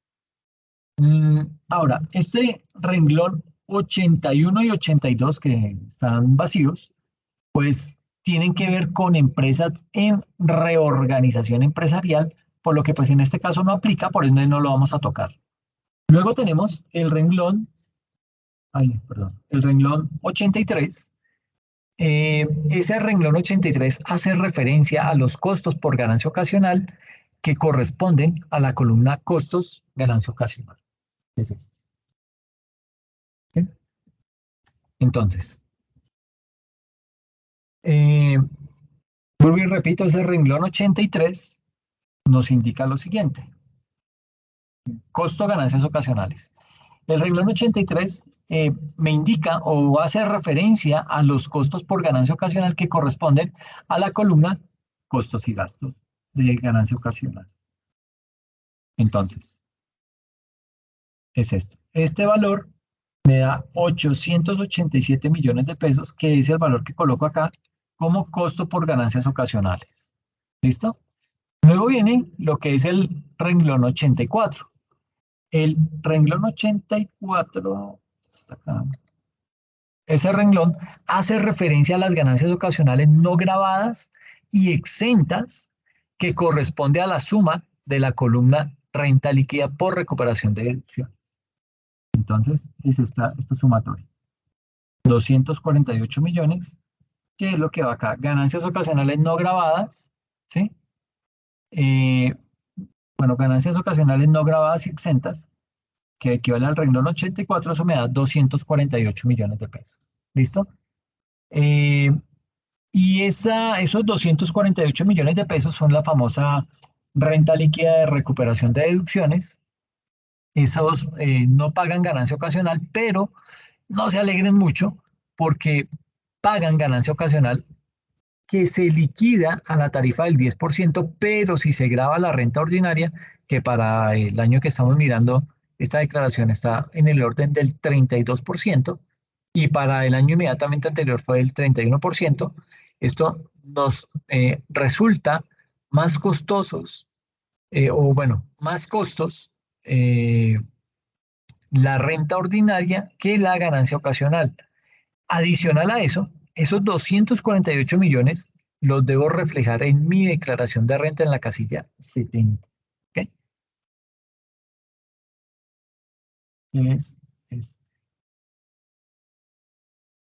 Ahora, este renglón 81 y 82 que están vacíos, pues tienen que ver con empresas en reorganización empresarial, por lo que pues en este caso no aplica, por ende no lo vamos a tocar. Luego tenemos el renglón Ay, perdón, el renglón 83. Ese renglón 83 hace referencia a los costos por ganancia ocasional que corresponden a la columna costos ganancia ocasional. Es este. ¿Sí? Entonces, eh, vuelvo y repito, ese renglón 83 nos indica lo siguiente: costo ganancias ocasionales. El renglón 83 me indica o hace referencia a los costos por ganancia ocasional que corresponden a la columna costos y gastos de ganancia ocasional. Entonces, es esto. Este valor me da 887 millones de pesos, que es el valor que coloco acá como costo por ganancias ocasionales. ¿Listo? Luego viene lo que es el renglón 84. El renglón 84, está acá. Ese renglón hace referencia a las ganancias ocasionales no grabadas y exentas que corresponde a la suma de la columna renta líquida por recuperación de deducciones. Entonces, es esta sumatoria. 248 millones, que es lo que va acá. Ganancias ocasionales no grabadas, ¿sí? Eh, bueno, ganancias ocasionales no grabadas y exentas, que equivale al renglón 84, eso me da 248 millones de pesos. ¿Listo? Eh, Y esos 248 millones de pesos son la famosa renta líquida de recuperación de deducciones. Esos no pagan ganancia ocasional, pero no se alegren mucho porque pagan ganancia ocasional que se liquida a la tarifa del 10%, pero si se graba la renta ordinaria, que para el año que estamos mirando, esta declaración está en el orden del 32%, y para el año inmediatamente anterior fue del 31%, esto nos resulta más costosos, o bueno, más costos, eh, la renta ordinaria que la ganancia ocasional. Adicional a eso, esos 248 millones los debo reflejar en mi declaración de renta en la casilla 70. ¿Ok? Es, es-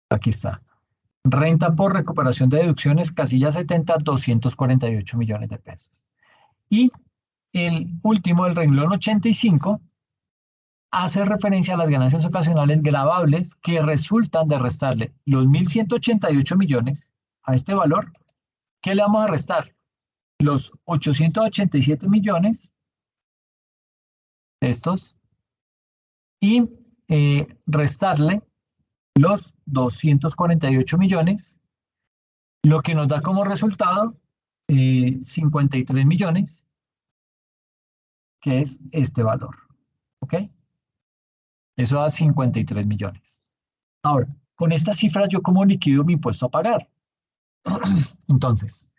Aquí está. Renta por recuperación de deducciones, casilla 70, 248 millones de pesos. Y el último, el renglón 85, hace referencia a las ganancias ocasionales gravables que resultan de restarle los 1.188 millones a este valor. ¿Qué le vamos a restar? Los 887 millones de estos y restarle los 248 millones, lo que nos da como resultado 53 millones, que es este valor. ¿Ok? Eso da 53 millones. Ahora, con estas cifras, ¿yo cómo liquido mi impuesto a pagar? Entonces,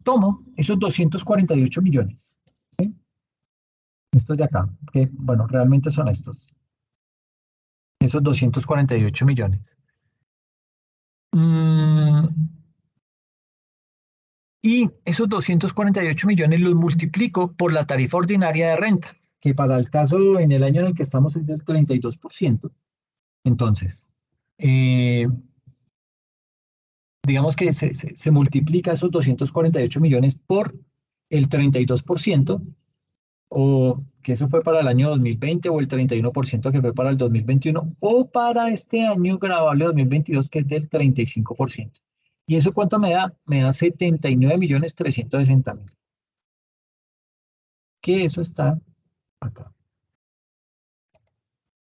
tomo esos 248 millones, ¿sí? Estos de acá, que bueno, realmente son estos, esos 248 millones. Mm, y esos 248 millones los multiplico por la tarifa ordinaria de renta, que para el caso en el año en el que estamos es del 32%. Entonces, eh, digamos que se multiplica esos 248 millones por el 32%, o que eso fue para el año 2020, o el 31% que fue para el 2021, o para este año grabable 2022, que es del 35%. ¿Y eso cuánto me da? Me da 79.360.000, que eso está acá.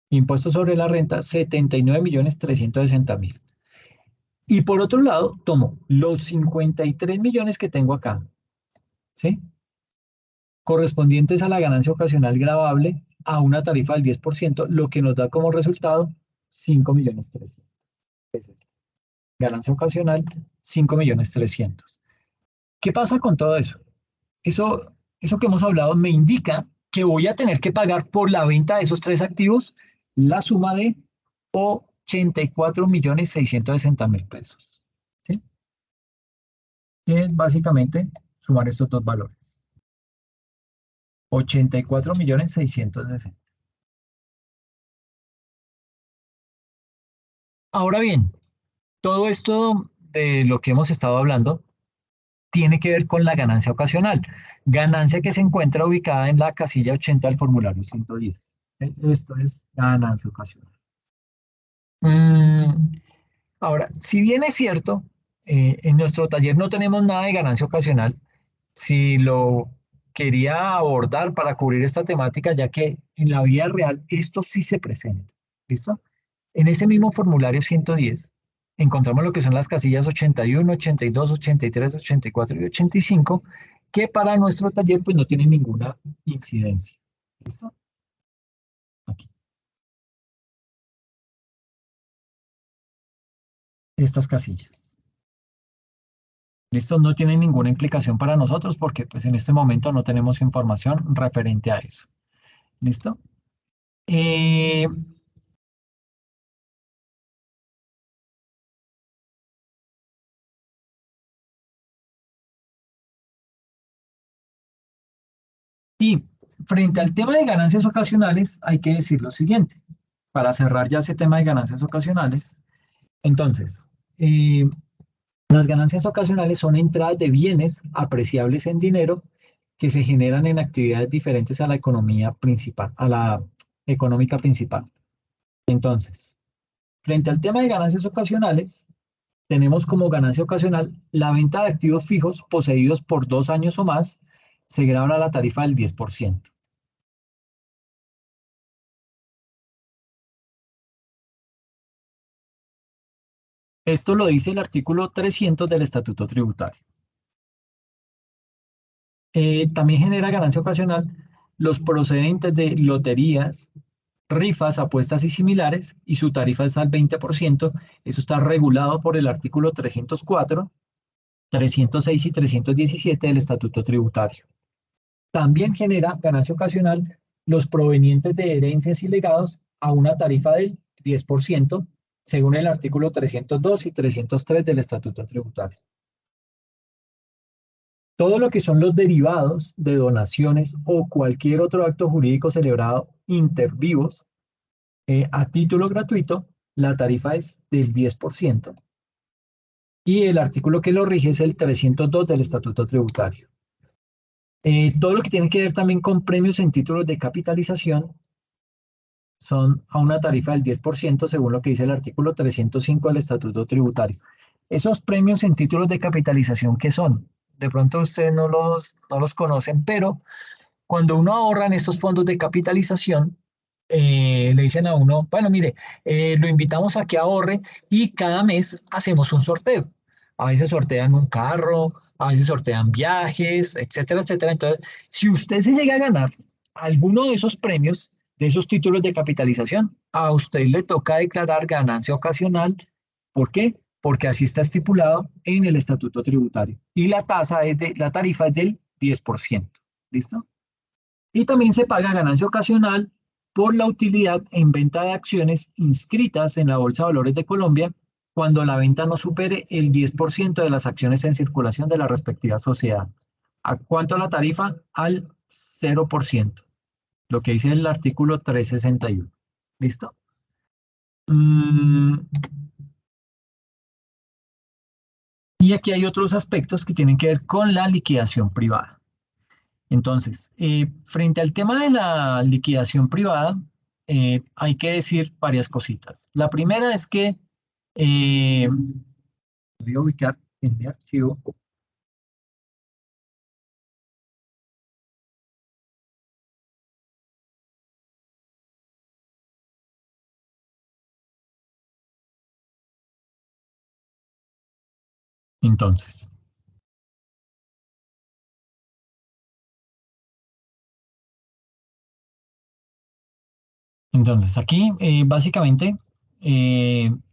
Impuesto sobre la renta, 79.360.000. Y por otro lado, tomo los 53 millones que tengo acá, ¿sí? Correspondientes a la ganancia ocasional gravable a una tarifa del 10%, lo que nos da como resultado 5.300.000. Ganancia ocasional, 5.300.000. ¿Qué pasa con todo eso? Eso que hemos hablado me indica que voy a tener que pagar por la venta de esos tres activos la suma de 84.660.000 pesos. ¿Sí? Que es básicamente sumar estos dos valores. 84.660.000. Ahora bien, todo esto de lo que hemos estado hablando tiene que ver con la ganancia ocasional, ganancia que se encuentra ubicada en la casilla 80 del formulario 110. Esto es ganancia ocasional. Mm, Ahora, si bien es cierto, en nuestro taller no tenemos nada de ganancia ocasional, si lo quería abordar para cubrir esta temática, ya que en la vida real esto sí se presenta. ¿Listo? En ese mismo formulario 110 encontramos lo que son las casillas 81, 82, 83, 84 y 85, que para nuestro taller pues no tienen ninguna incidencia. ¿Listo? Aquí, estas casillas. ¿Listo? No tienen ninguna implicación para nosotros porque pues en este momento no tenemos información referente a eso. ¿Listo? Eh, y frente al tema de ganancias ocasionales, hay que decir lo siguiente, para cerrar ya ese tema de ganancias ocasionales. Entonces, las ganancias ocasionales son entradas de bienes apreciables en dinero que se generan en actividades diferentes a la economía principal, a la económica principal. Entonces, frente al tema de ganancias ocasionales, tenemos como ganancia ocasional la venta de activos fijos poseídos por 2 años o más, se graba la tarifa del 10%. Esto lo dice el artículo 300 del Estatuto Tributario. También genera ganancia ocasional los procedentes de loterías, rifas, apuestas y similares, y su tarifa es al 20%. Eso está regulado por el artículo 304, 306 y 317 del Estatuto Tributario. También genera ganancia ocasional los provenientes de herencias y legados a una tarifa del 10%, según el artículo 302 y 303 del Estatuto Tributario. Todo lo que son los derivados de donaciones o cualquier otro acto jurídico celebrado inter vivos a título gratuito, la tarifa es del 10% y el artículo que lo rige es el 302 del Estatuto Tributario. Todo lo que tiene que ver también con premios en títulos de capitalización son a una tarifa del 10% según lo que dice el artículo 305 del Estatuto Tributario. Esos premios en títulos de capitalización, ¿qué son? De pronto ustedes no los conocen, pero cuando uno ahorra en estos fondos de capitalización, le dicen a uno, bueno, mire, lo invitamos a que ahorre y cada mes hacemos un sorteo. A veces sortean un carro, a veces sortean viajes, etcétera, etcétera. Entonces, si usted se llega a ganar alguno de esos premios, de esos títulos de capitalización, a usted le toca declarar ganancia ocasional. ¿Por qué? Porque así está estipulado en el estatuto tributario. Y la tarifa es del 10%. ¿Listo? Y también se paga ganancia ocasional por la utilidad en venta de acciones inscritas en la Bolsa de Valores de Colombia cuando la venta no supere el 10% de las acciones en circulación de la respectiva sociedad. ¿A cuánto la tarifa? Al 0%, lo que dice el artículo 361. ¿Listo? Mm, y aquí hay otros aspectos que tienen que ver con la liquidación privada. Entonces, frente al tema de la liquidación privada, hay que decir varias cositas. La primera es que voy a ubicar en mi archivo. Entonces, aquí básicamente,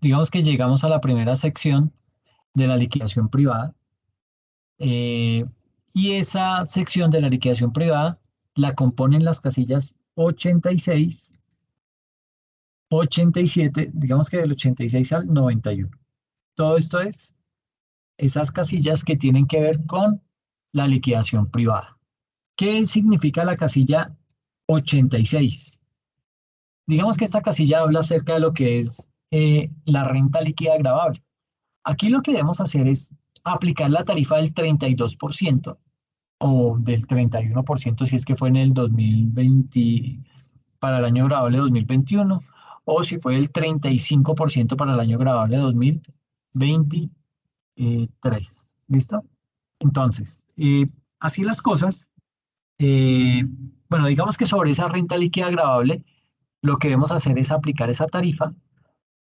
digamos que llegamos a la primera sección de la liquidación privada. eh, y esa sección de la liquidación privada la componen las casillas 86, 87, digamos que del 86 al 91. Todo esto es esas casillas que tienen que ver con la liquidación privada. ¿Qué significa la casilla 86? Digamos que esta casilla habla acerca de lo que es la renta líquida gravable. Aquí lo que debemos hacer es aplicar la tarifa del 32% o del 31% si es que fue en el 2020, para el año gravable 2021, o si fue el 35% para el año gravable 2023. ¿Listo? Entonces, así las cosas, eh, bueno, digamos que sobre esa renta líquida gravable, lo que debemos hacer es aplicar esa tarifa,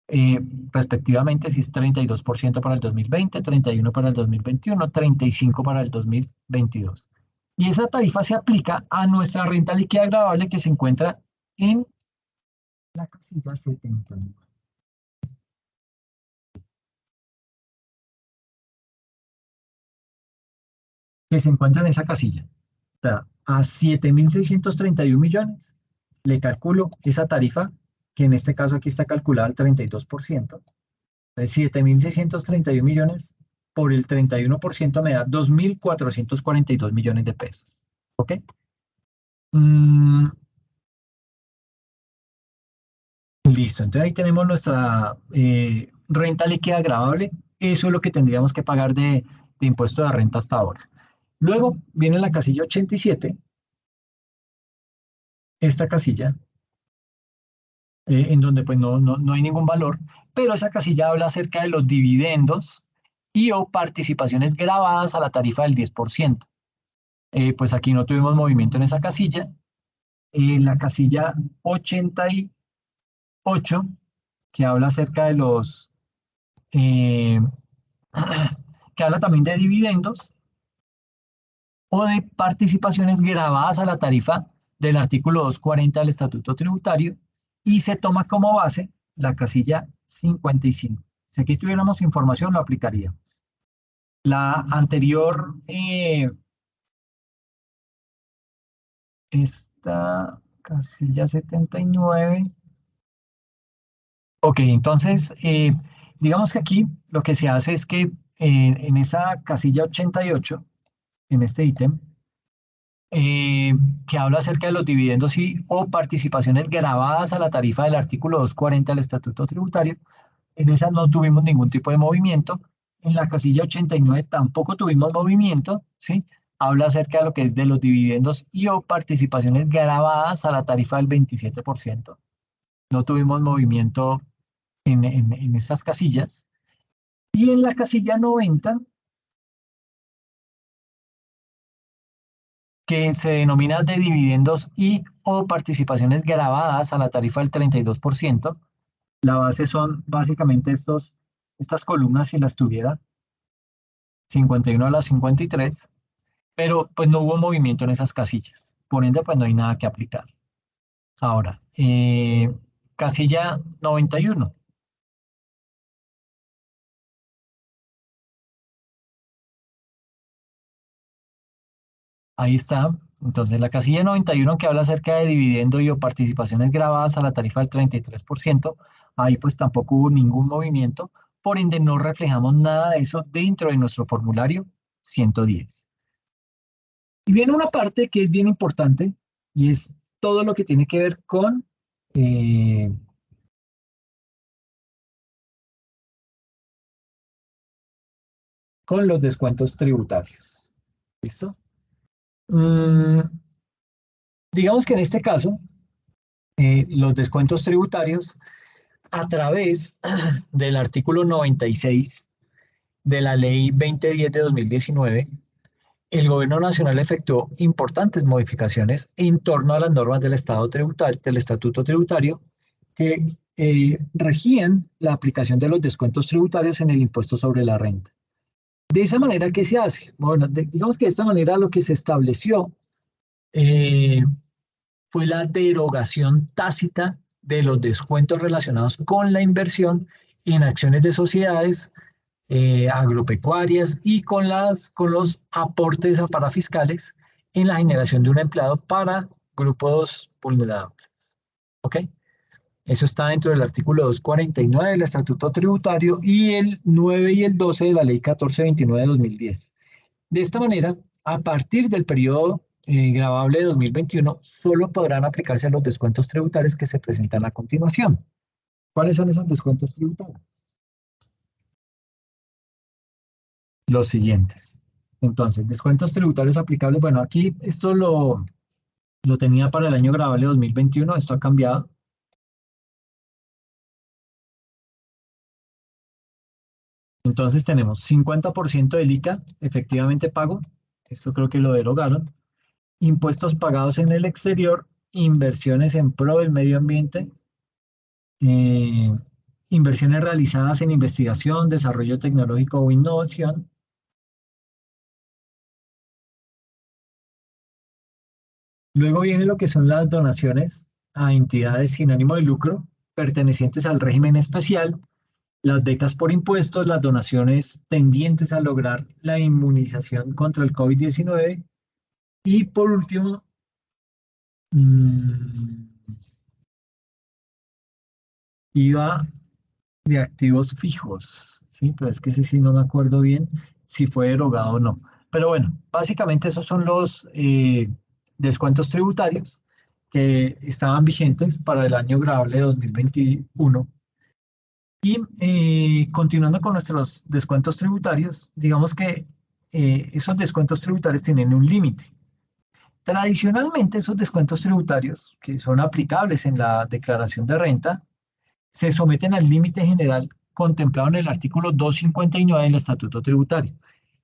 eh, respectivamente, si es 32% para el 2020, 31% para el 2021, 35% para el 2022. Y esa tarifa se aplica a nuestra renta líquida gravable que se encuentra en la casilla 79, que se encuentra en esa casilla. O sea, a 7.631 millones le calculo esa tarifa, que en este caso aquí está calculada al 32%. Entonces, 7.631 millones por el 31% me da 2.442 millones de pesos. ¿Ok? Mm, listo. Entonces ahí tenemos nuestra renta líquida gravable. Eso es lo que tendríamos que pagar de impuesto de renta hasta ahora. Luego viene la casilla 87, esta casilla, en donde pues no hay ningún valor, pero esa casilla habla acerca de los dividendos y o participaciones grabadas a la tarifa del 10%. Pues aquí no tuvimos movimiento en esa casilla. En la casilla 88, que habla acerca de los, eh, que habla también de dividendos o de participaciones grabadas a la tarifa del artículo 240 del Estatuto Tributario, y se toma como base la casilla 55. Si aquí tuviéramos información, lo aplicaríamos. La anterior, esta casilla 79. Ok, entonces, digamos que aquí lo que se hace es que en esa casilla 88, en este ítem, que habla acerca de los dividendos y o participaciones grabadas a la tarifa del artículo 240 del Estatuto Tributario, en esa no tuvimos ningún tipo de movimiento. En la casilla 89 tampoco tuvimos movimiento, ¿sí? Habla acerca de lo que es de los dividendos y o participaciones grabadas a la tarifa del 27%. No tuvimos movimiento en estas casillas. Y en la casilla 90, que se denomina de dividendos y o participaciones grabadas a la tarifa del 32%, la base son básicamente estas columnas, si las tuviera, 51 a la 53, pero pues no hubo movimiento en esas casillas. Por ende, pues no hay nada que aplicar. Ahora, casilla 91. Ahí está. Entonces, la casilla 91 que habla acerca de dividendo y o participaciones grabadas a la tarifa del 33%, ahí pues tampoco hubo ningún movimiento, por ende no reflejamos nada de eso dentro de nuestro formulario 110. Y viene una parte que es bien importante y es todo lo que tiene que ver eh, con los descuentos tributarios. ¿Listo? Mm, digamos que en este caso, los descuentos tributarios a través del artículo 96 de la Ley 2010 de 2019, el Gobierno Nacional efectuó importantes modificaciones en torno a las normas del Estado tributario, del Estatuto Tributario, que regían la aplicación de los descuentos tributarios en el impuesto sobre la renta. De esa manera, ¿qué se hace? Bueno, digamos que de esta manera lo que se estableció eh, fue la derogación tácita de los descuentos relacionados con la inversión en acciones de sociedades agropecuarias y con los aportes a parafiscales en la generación de un empleado para grupos vulnerables. ¿Ok? Eso está dentro del artículo 249 del Estatuto Tributario y el 9 y el 12 de la Ley 1429 de 2010. De esta manera, a partir del periodo gravable de 2021, solo podrán aplicarse los descuentos tributarios que se presentan a continuación. ¿Cuáles son esos descuentos tributarios? Los siguientes. Entonces, descuentos tributarios aplicables. Bueno, aquí esto lo tenía para el año grabable 2021. Esto ha cambiado. Entonces tenemos 50% del ICA efectivamente pago. Esto creo que lo derogaron. Impuestos pagados en el exterior, inversiones en pro del medio ambiente, eh, inversiones realizadas en investigación, desarrollo tecnológico o innovación. Luego viene lo que son las donaciones a entidades sin ánimo de lucro pertenecientes al régimen especial, las becas por impuestos, las donaciones tendientes a lograr la inmunización contra el COVID-19 y por último, mm, IVA de activos fijos, ¿sí? Pero es que ese sí no me acuerdo bien si fue derogado o no. Pero bueno, básicamente esos son los descuentos tributarios que estaban vigentes para el año grabable 2021. Y continuando con nuestros descuentos tributarios, digamos que esos descuentos tributarios tienen un límite. Tradicionalmente, esos descuentos tributarios que son aplicables en la declaración de renta se someten al límite general contemplado en el artículo 259 del Estatuto Tributario.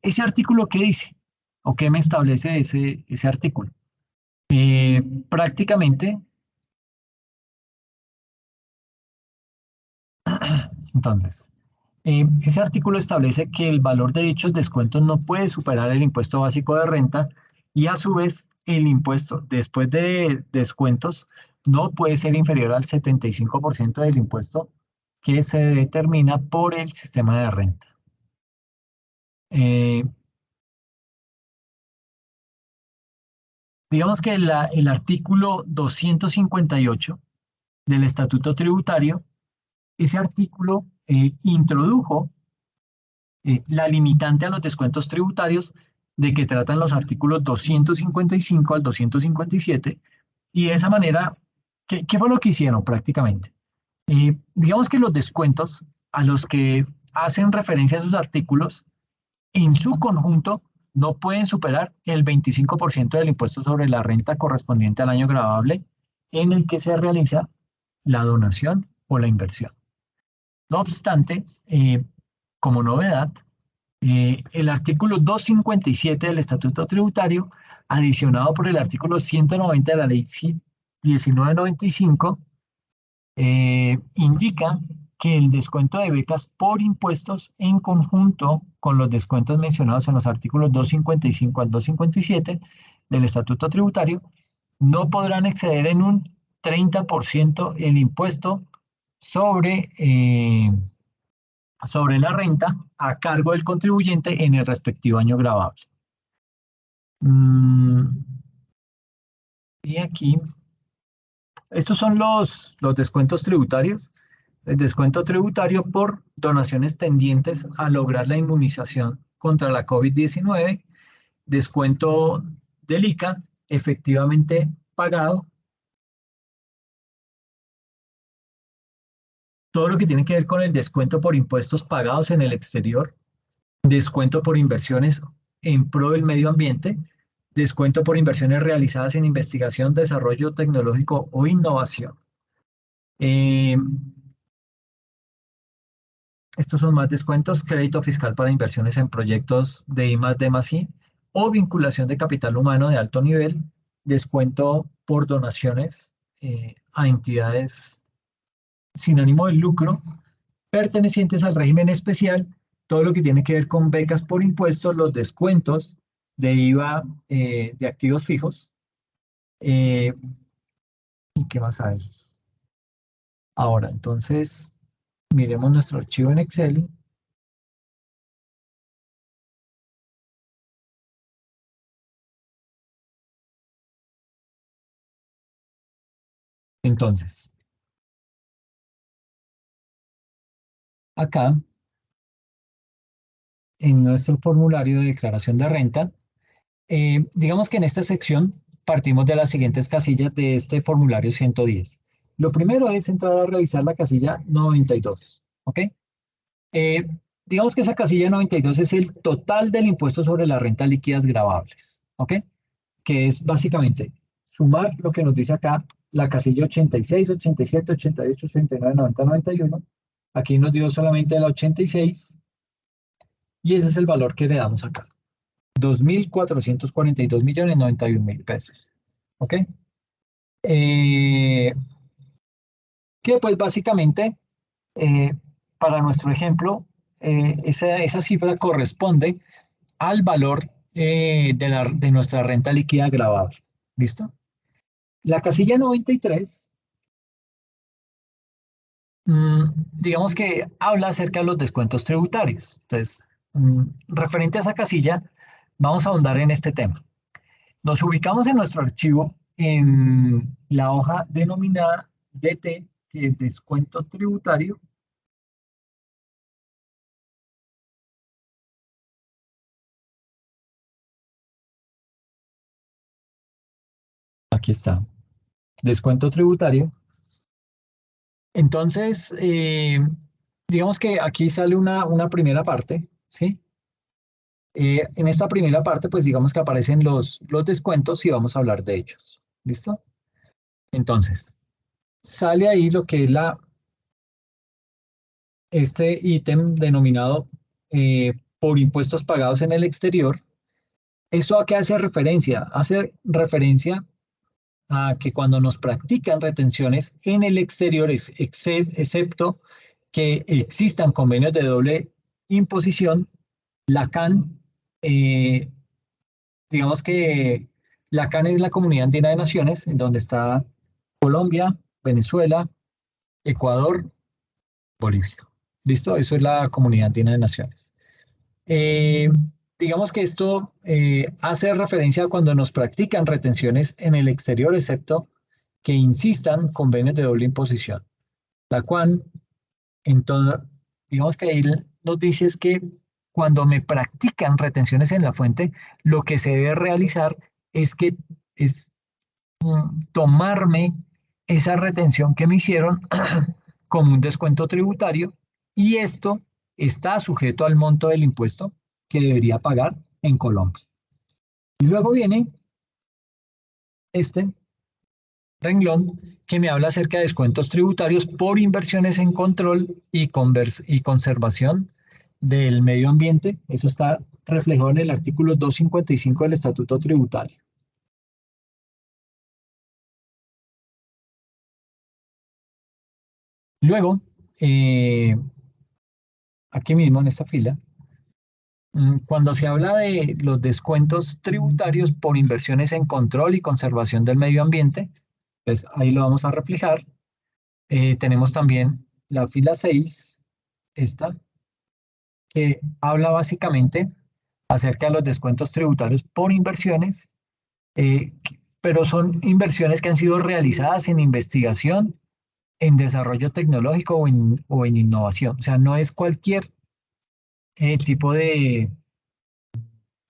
¿Ese artículo qué dice? ¿O qué me establece ese artículo? Prácticamente, entonces, ese artículo establece que el valor de dichos descuentos no puede superar el impuesto básico de renta y a su vez el impuesto después de descuentos no puede ser inferior al 75% del impuesto que se determina por el sistema de renta. Eh, digamos que el artículo 258 del Estatuto Tributario, ese artículo introdujo la limitante a los descuentos tributarios de que tratan los artículos 255 al 257, y de esa manera, ¿qué fue lo que hicieron prácticamente? Digamos que los descuentos a los que hacen referencia a esos artículos, en su conjunto, no pueden superar el 25% del impuesto sobre la renta correspondiente al año gravable en el que se realiza la donación o la inversión. No obstante, como novedad, el artículo 257 del Estatuto Tributario, adicionado por el artículo 190 de la Ley 1995, indica que el descuento de becas por impuestos en conjunto con los descuentos mencionados en los artículos 255 al 257 del Estatuto Tributario no podrán exceder en un 30% el impuesto sobre, sobre la renta a cargo del contribuyente en el respectivo año gravable. Mm, y aquí, estos son los descuentos tributarios. El descuento tributario por donaciones tendientes a lograr la inmunización contra la COVID-19, descuento del ICA efectivamente pagado, todo lo que tiene que ver con el descuento por impuestos pagados en el exterior, descuento por inversiones en pro del medio ambiente, descuento por inversiones realizadas en investigación, desarrollo tecnológico o innovación. Eh, Estos son más descuentos, crédito fiscal para inversiones en proyectos de I+D+I o vinculación de capital humano de alto nivel, descuento por donaciones a entidades sin ánimo de lucro, pertenecientes al régimen especial, todo lo que tiene que ver con becas por impuestos, los descuentos de IVA de activos fijos. ¿Y qué más hay? Ahora, entonces, miremos nuestro archivo en Excel. Entonces, acá, en nuestro formulario de declaración de renta, digamos que en esta sección partimos de las siguientes casillas de este formulario 110. Lo primero es entrar a revisar la casilla 92, ¿ok? Eh, digamos que esa casilla 92 es el total del impuesto sobre las rentas líquidas gravables, ¿ok? Que es básicamente sumar lo que nos dice acá la casilla 86, 87, 88, 89, 90, 91. Aquí nos dio solamente la 86 y ese es el valor que le damos acá. 2.442.091.000 pesos. ¿Ok? Eh, que pues básicamente, eh, para nuestro ejemplo, esa cifra corresponde al valor de nuestra renta líquida gravable. ¿Listo? La casilla 93, digamos que habla acerca de los descuentos tributarios. Entonces, referente a esa casilla, vamos a ahondar en este tema. Nos ubicamos en nuestro archivo en la hoja denominada DT, que es descuento tributario. Aquí está, descuento tributario. Entonces, digamos que aquí sale una primera parte, ¿sí? En esta primera parte, pues digamos que aparecen los descuentos y vamos a hablar de ellos. ¿Listo? Entonces, sale ahí lo que es este ítem denominado por impuestos pagados en el exterior. ¿Esto a qué hace referencia? Hace referencia a que cuando nos practican retenciones en el exterior, excepto que existan convenios de doble imposición, la CAN, eh, digamos que la CAN es la Comunidad Andina de Naciones, en donde está Colombia, Venezuela, Ecuador, Bolivia. ¿Listo? Eso es la Comunidad Andina de Naciones. Eh, digamos que esto hace referencia a cuando nos practican retenciones en el exterior, excepto que insistan convenios de doble imposición. La cual, entonces, digamos que ahí nos dice es que cuando me practican retenciones en la fuente, lo que se debe realizar es que es tomarme esa retención que me hicieron como un descuento tributario y esto está sujeto al monto del impuesto que debería pagar en Colombia. Y luego viene este renglón que me habla acerca de descuentos tributarios por inversiones en control y conservación del medio ambiente. Eso está reflejado en el artículo 255 del Estatuto Tributario. Luego, aquí mismo en esta fila, cuando se habla de los descuentos tributarios por inversiones en control y conservación del medio ambiente, pues ahí lo vamos a reflejar. Tenemos también la fila 6, esta, que habla básicamente acerca de los descuentos tributarios por inversiones, pero son inversiones que han sido realizadas en investigación, en desarrollo tecnológico o en innovación. O sea, no es cualquier tipo de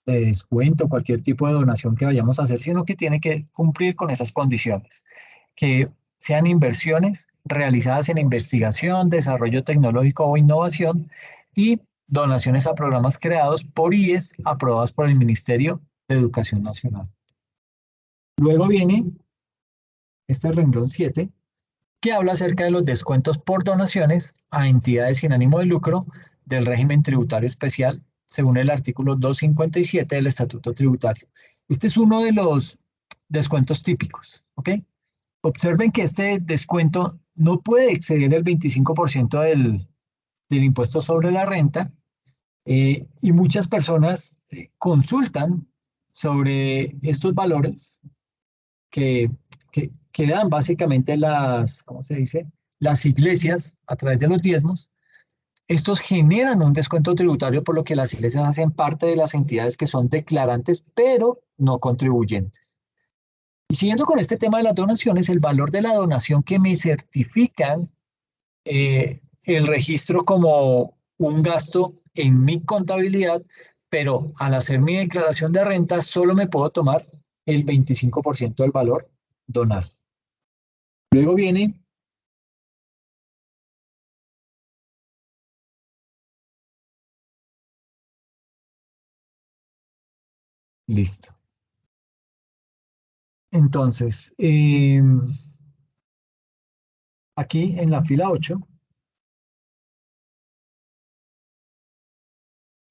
descuento, cualquier tipo de donación que vayamos a hacer, sino que tiene que cumplir con esas condiciones, que sean inversiones realizadas en investigación, desarrollo tecnológico o innovación y donaciones a programas creados por IES aprobados por el Ministerio de Educación Nacional. Luego viene este renglón 7, que habla acerca de los descuentos por donaciones a entidades sin ánimo de lucro del régimen tributario especial, según el artículo 257 del Estatuto Tributario. Este es uno de los descuentos típicos, ¿ok? Observen que este descuento no puede exceder el 25% del impuesto sobre la renta y muchas personas consultan sobre estos valores que, que dan básicamente ¿cómo se dice? Las iglesias a través de los diezmos. Estos generan un descuento tributario, por lo que las iglesias hacen parte de las entidades que son declarantes, pero no contribuyentes. Y siguiendo con este tema de las donaciones, el valor de la donación que me certifican el registro como un gasto en mi contabilidad, pero al hacer mi declaración de renta solo me puedo tomar el 25% del valor donado. Luego viene Listo. Entonces, aquí en la fila 8,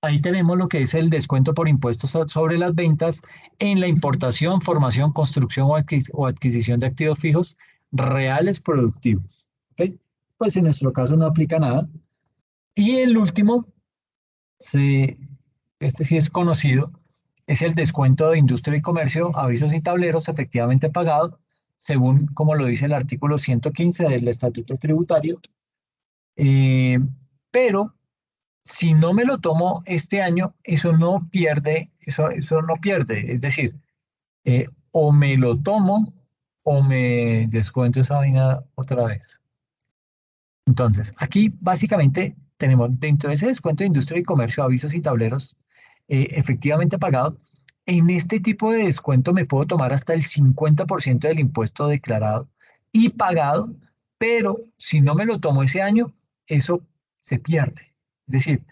ahí tenemos lo que es el descuento por impuestos sobre las ventas en la importación, formación, construcción o adquisición de activos fijos reales productivos. ¿Ok? Pues en nuestro caso no aplica nada. Y el último, se- este sí es conocido, es el descuento de industria y comercio, avisos y tableros efectivamente pagado, según como lo dice el artículo 115 del Estatuto Tributario. Eh, pero si no me lo tomo este año, eso no pierde. Es decir, o me lo tomo o me descuento esa vaina otra vez. Entonces, aquí básicamente tenemos dentro de ese descuento de industria y comercio, avisos y tableros efectivamente pagado. En este tipo de descuento me puedo tomar hasta el 50% del impuesto declarado y pagado, pero si no me lo tomo ese año, eso se pierde. Es decir,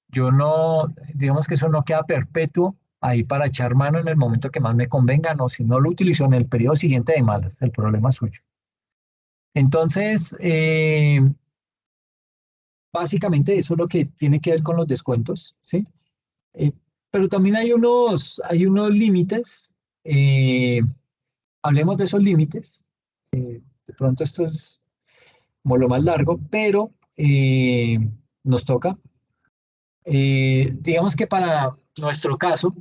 yo no, digamos que eso no queda perpetuo ahí para echar mano en el momento que más me convenga, no, si no lo utilizo en el periodo siguiente de malas, el problema es suyo. Entonces, básicamente eso es lo que tiene que ver con los descuentos, ¿sí? Eh, pero también hay unos límites. eh, Hablemos de esos límites. De pronto esto es como lo más largo, pero nos toca. Digamos que para nuestro caso,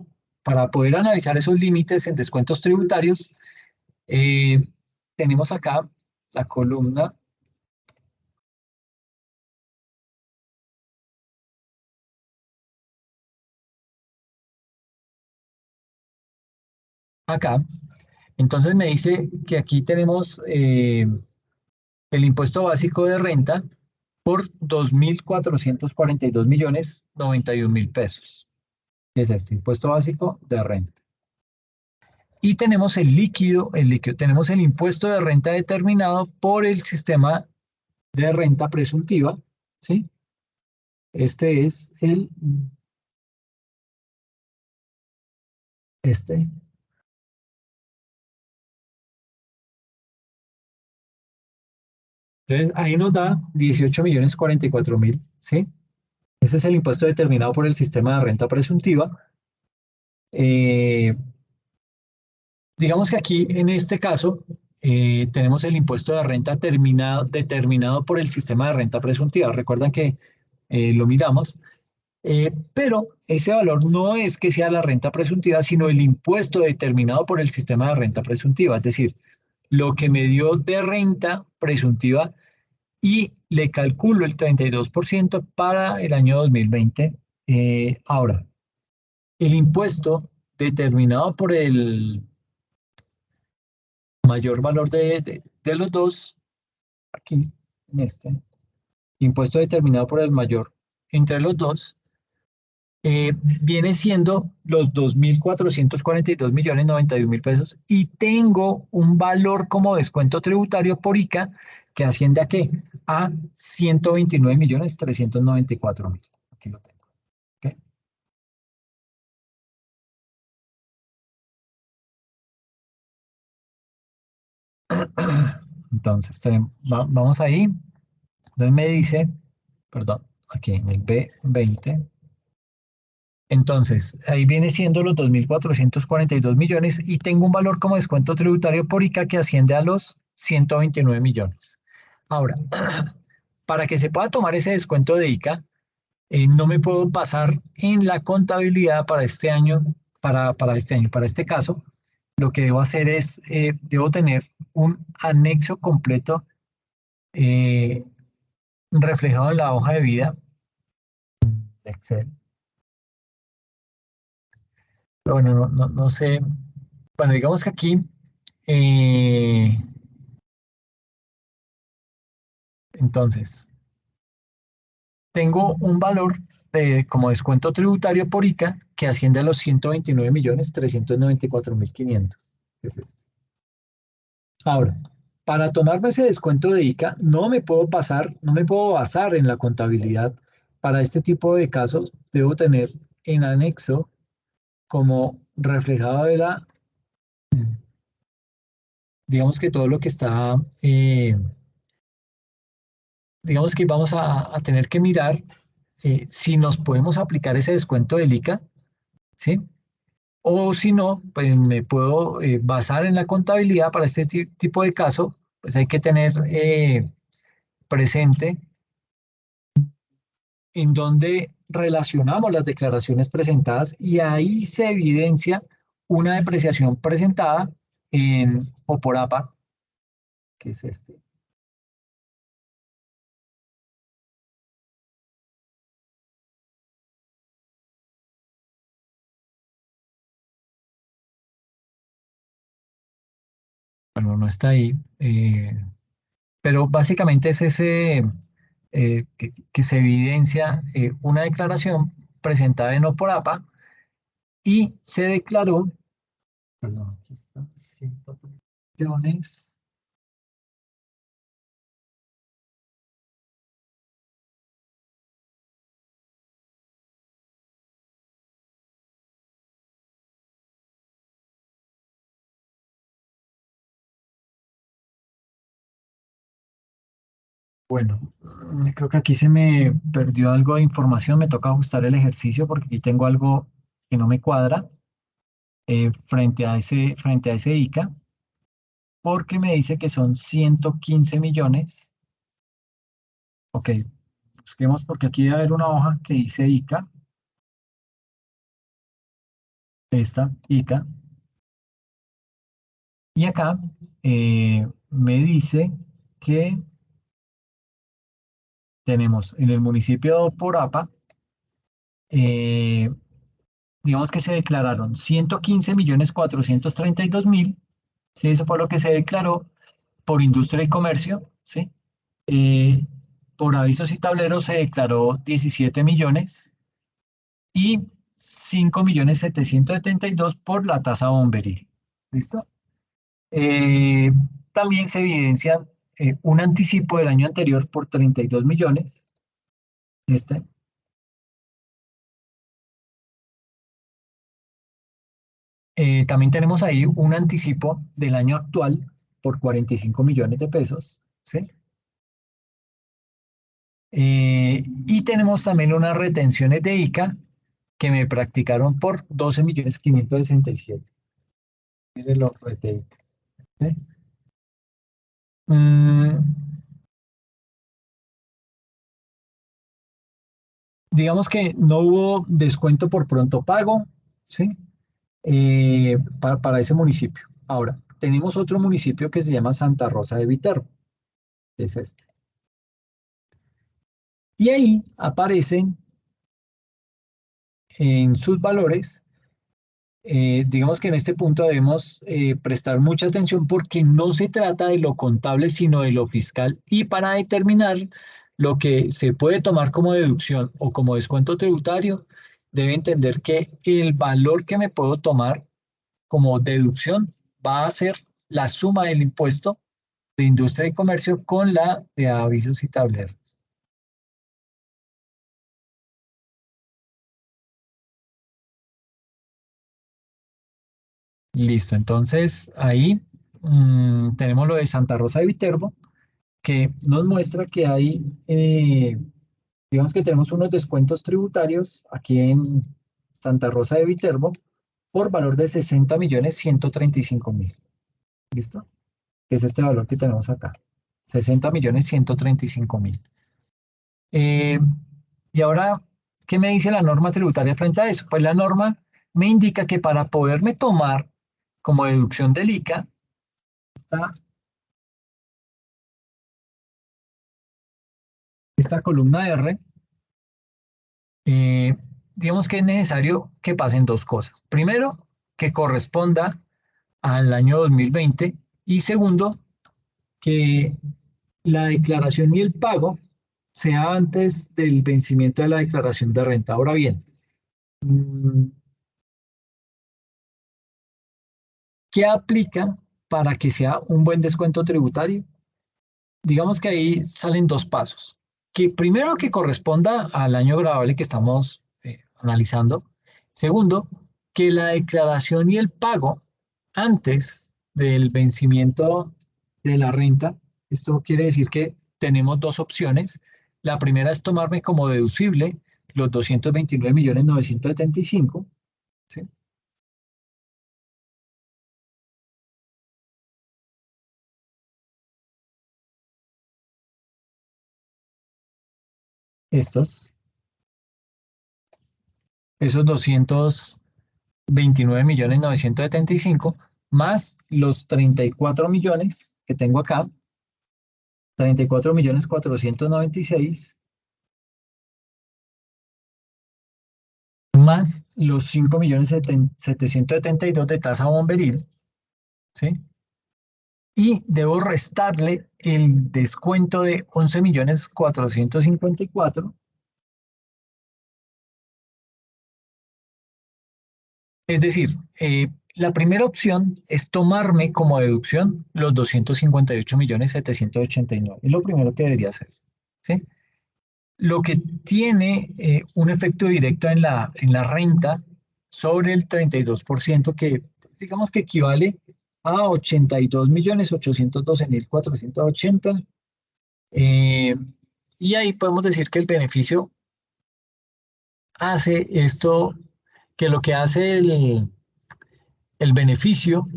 para poder analizar esos límites en descuentos tributarios, eh, tenemos acá la columna, acá. Entonces me dice que aquí tenemos el impuesto básico de renta por 2.442.091.000 pesos. Es este impuesto básico de renta. Y tenemos tenemos el impuesto de renta determinado por el sistema de renta presuntiva, ¿sí? Este es este. Entonces ahí nos da 18.044.000, ¿sí? Ese es el impuesto determinado por el sistema de renta presuntiva. Eh, Digamos que aquí, en este caso, tenemos el impuesto de renta determinado por el sistema de renta presuntiva. Recuerdan que lo miramos, pero ese valor no es que sea la renta presuntiva, sino el impuesto determinado por el sistema de renta presuntiva. Es decir, lo que me dio de renta presuntiva y le calculo el 32% para el año 2020. Ahora, el impuesto determinado por el mayor valor de los dos, aquí en este, impuesto determinado por el mayor entre los dos, viene siendo los 2.442.091.000 pesos y tengo un valor como descuento tributario por ICA que asciende a qué? A 129.394.000. Aquí lo tengo. ¿Ok? Entonces, vamos ahí. Entonces me dice, perdón, aquí en el B20. Entonces, ahí viene siendo los 2.442.000.000 y tengo un valor como descuento tributario por ICA que asciende a los 129 millones. Ahora, para que se pueda tomar ese descuento de ICA, no me puedo pasar en la contabilidad para este año, para este caso, lo que debo hacer es, debo tener un anexo completo eh, reflejado en la hoja de vida de Excel. Pero bueno, no sé. Bueno, digamos que aquí, eh, entonces, tengo un valor como descuento tributario por ICA que asciende a los 129.394.500. Es este. Ahora, para tomarme ese descuento de ICA, no me puedo basar en la contabilidad. Para este tipo de casos, debo tener en anexo como reflejado de digamos que todo lo que está, digamos que vamos a tener que mirar si nos podemos aplicar ese descuento del ICA, ¿sí? O si no, pues me puedo basar en la contabilidad para este tipo de caso, pues hay que tener presente en donde relacionamos las declaraciones presentadas y ahí se evidencia una depreciación presentada en Oporapa, que es este. Bueno, no está ahí, pero básicamente es ese que se evidencia una declaración presentada en Oporapa y se declaró, perdón, aquí está, 103 millones. Bueno, creo que aquí se me perdió algo de información, me toca ajustar el ejercicio porque aquí tengo algo que no me cuadra frente a ese ICA, porque me dice que son 115 millones. Ok, busquemos porque aquí debe haber una hoja que dice ICA, esta ICA, y acá me dice que tenemos en el municipio de Oporapa, eh, digamos que se declararon 115.432.000, ¿sí? Eso fue lo que se declaró por industria y comercio, ¿sí? Eh, por avisos y tableros se declaró 17 millones y 5.772.000 por la tasa bomberil. ¿Listo? Eh, también se evidencia un anticipo del año anterior por 32 millones. Este. También tenemos ahí un anticipo del año actual por 45 millones de pesos, ¿sí? Y tenemos también unas retenciones de ICA que me practicaron por 12.567.000. Miren los retenciones. ¿Sí? Mm, digamos que no hubo descuento por pronto pago, ¿sí? Para ese municipio. Ahora, tenemos otro municipio que se llama Santa Rosa de Viterbo, que es este. Y ahí aparecen en sus valores. Digamos que en este punto debemos prestar mucha atención porque no se trata de lo contable, sino de lo fiscal. Y para determinar lo que se puede tomar como deducción o como descuento tributario, debe entender que el valor que me puedo tomar como deducción va a ser la suma del impuesto de industria y comercio con la de avisos y tableros. Listo, entonces ahí tenemos lo de Santa Rosa de Viterbo, que nos muestra que hay, digamos que tenemos unos descuentos tributarios aquí en Santa Rosa de Viterbo por valor de 60.135.000. ¿Listo? Que es este valor que tenemos acá. 60.135.000. Eh, y ahora, ¿qué me dice la norma tributaria frente a eso? Pues la norma me indica que para poderme tomar como deducción del ICA, esta, esta columna R, eh, digamos que es necesario que pasen dos cosas. Primero, que corresponda al año 2020 y segundo, que la declaración y el pago sea antes del vencimiento de la declaración de renta. Ahora bien, mm, ¿qué aplica para que sea un buen descuento tributario? Digamos que ahí salen dos pasos. Que primero que corresponda al año grabable que estamos analizando. Segundo, que la declaración y el pago antes del vencimiento de la renta, esto quiere decir que tenemos dos opciones. La primera es tomarme como deducible los 229.975.000, ¿sí? Estos, esos 229.975.000 más los 34 millones que tengo acá, 34.496.000 más los 5.772.000 de tasa bomberil, ¿sí? Y debo restarle el descuento de 11.454.000. Es decir, la primera opción es tomarme como deducción los 258.789.000. Es lo primero que debería hacer, ¿sí? Lo que tiene un efecto directo en la renta sobre el 32%, que digamos que equivale a 82.812.480. eh, y ahí podemos decir que el beneficio hace esto, que lo que hace el beneficio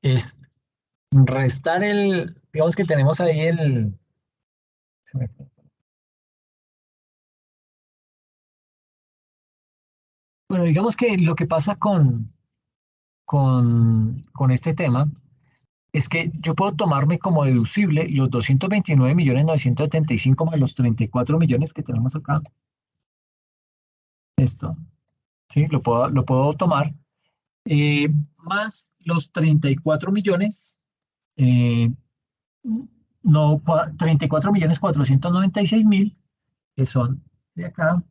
es restar digamos que tenemos ahí se me fue. Bueno, digamos que lo que pasa con este tema es que yo puedo tomarme como deducible los 229.975.000 más los 34 millones que tenemos acá. Esto, ¿sí? Lo puedo tomar. Más los 34 millones, eh, no, 34.496.000, que son de acá,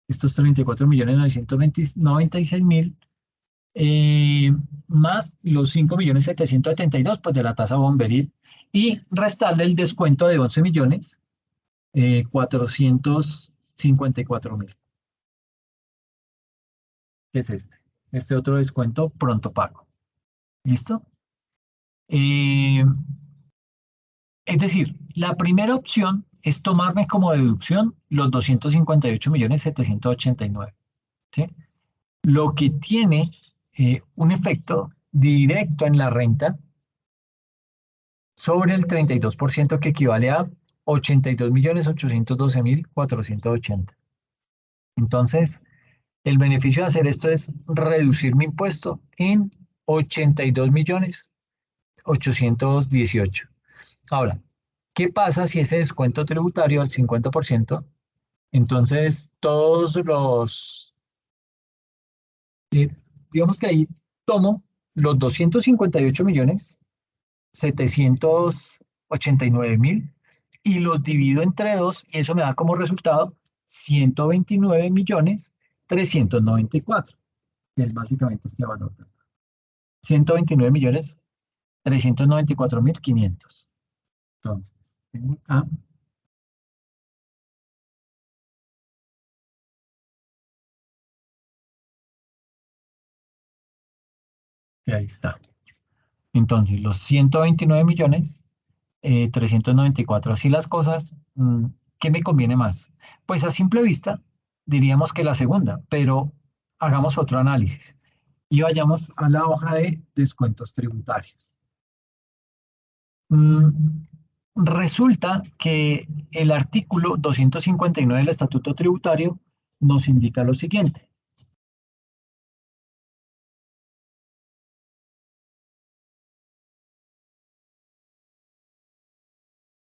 estos 34.996.000, eh, más los 5.772.000, pues de la tasa bomberil, y restarle el descuento de 11.454.000, que es este otro descuento pronto pago. ¿Listo? Eh, es decir, la primera opción es tomarme como deducción los 258.789.000, ¿sí? Lo que tiene un efecto directo en la renta sobre el 32%, que equivale a 82.812.480. Entonces, el beneficio de hacer esto es reducir mi impuesto en 82.818.000. Ahora, ¿qué pasa si ese descuento tributario al 50%? Entonces, todos eh, digamos que ahí tomo los 258.789.000 y los divido entre dos, y eso me da como resultado 129.394.000, que es básicamente este valor. 129.394.500. Entonces, tengo acá, que ahí está. Entonces, los 129.394. Así las cosas, ¿qué me conviene más? Pues a simple vista diríamos que la segunda, pero hagamos otro análisis y vayamos a la hoja de descuentos tributarios. Mm, Resulta que el artículo 259 del Estatuto Tributario nos indica lo siguiente.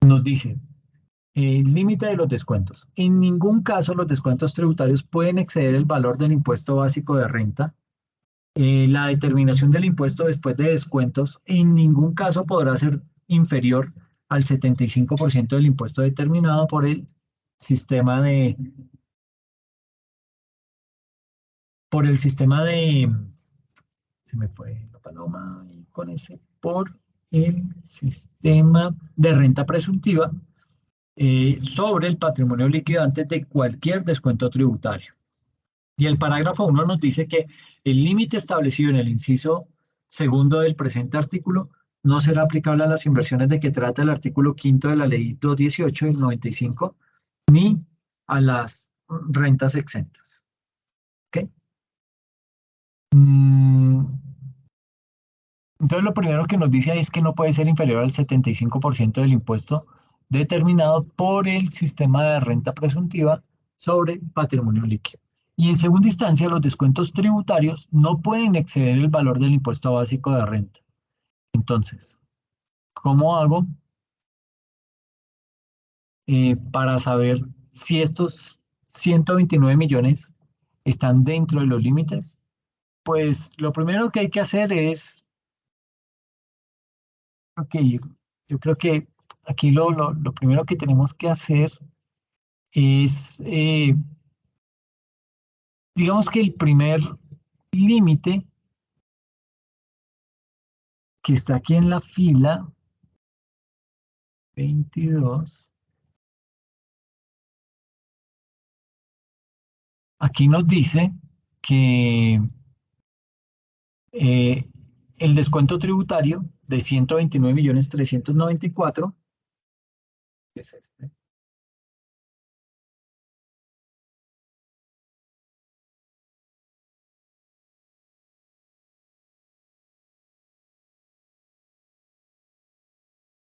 Nos dice, el límite de los descuentos. En ningún caso los descuentos tributarios pueden exceder el valor del impuesto básico de renta. La determinación del impuesto después de descuentos en ningún caso podrá ser inferior al 75% del impuesto determinado sistema de, por el sistema de, se me fue la paloma y con ese, por el sistema de renta presuntiva sobre el patrimonio líquido antes de cualquier descuento tributario. Y el parágrafo 1 nos dice que el límite establecido en el inciso segundo del presente artículo no será aplicable a las inversiones de que trata el artículo quinto de la ley 218 del 95, ni a las rentas exentas. ¿Ok? Mm, entonces, lo primero que nos dice ahí es que no puede ser inferior al 75% del impuesto determinado por el sistema de renta presuntiva sobre patrimonio líquido. Y en segunda instancia, los descuentos tributarios no pueden exceder el valor del impuesto básico de renta. Entonces, ¿cómo hago para saber si estos 129 millones están dentro de los límites? Pues lo primero que hay que hacer es, ok, yo creo que aquí lo primero que tenemos que hacer es, digamos que el primer límite que está aquí en la fila 22, aquí nos dice que eh, el descuento tributario de 129.394.000, que es este.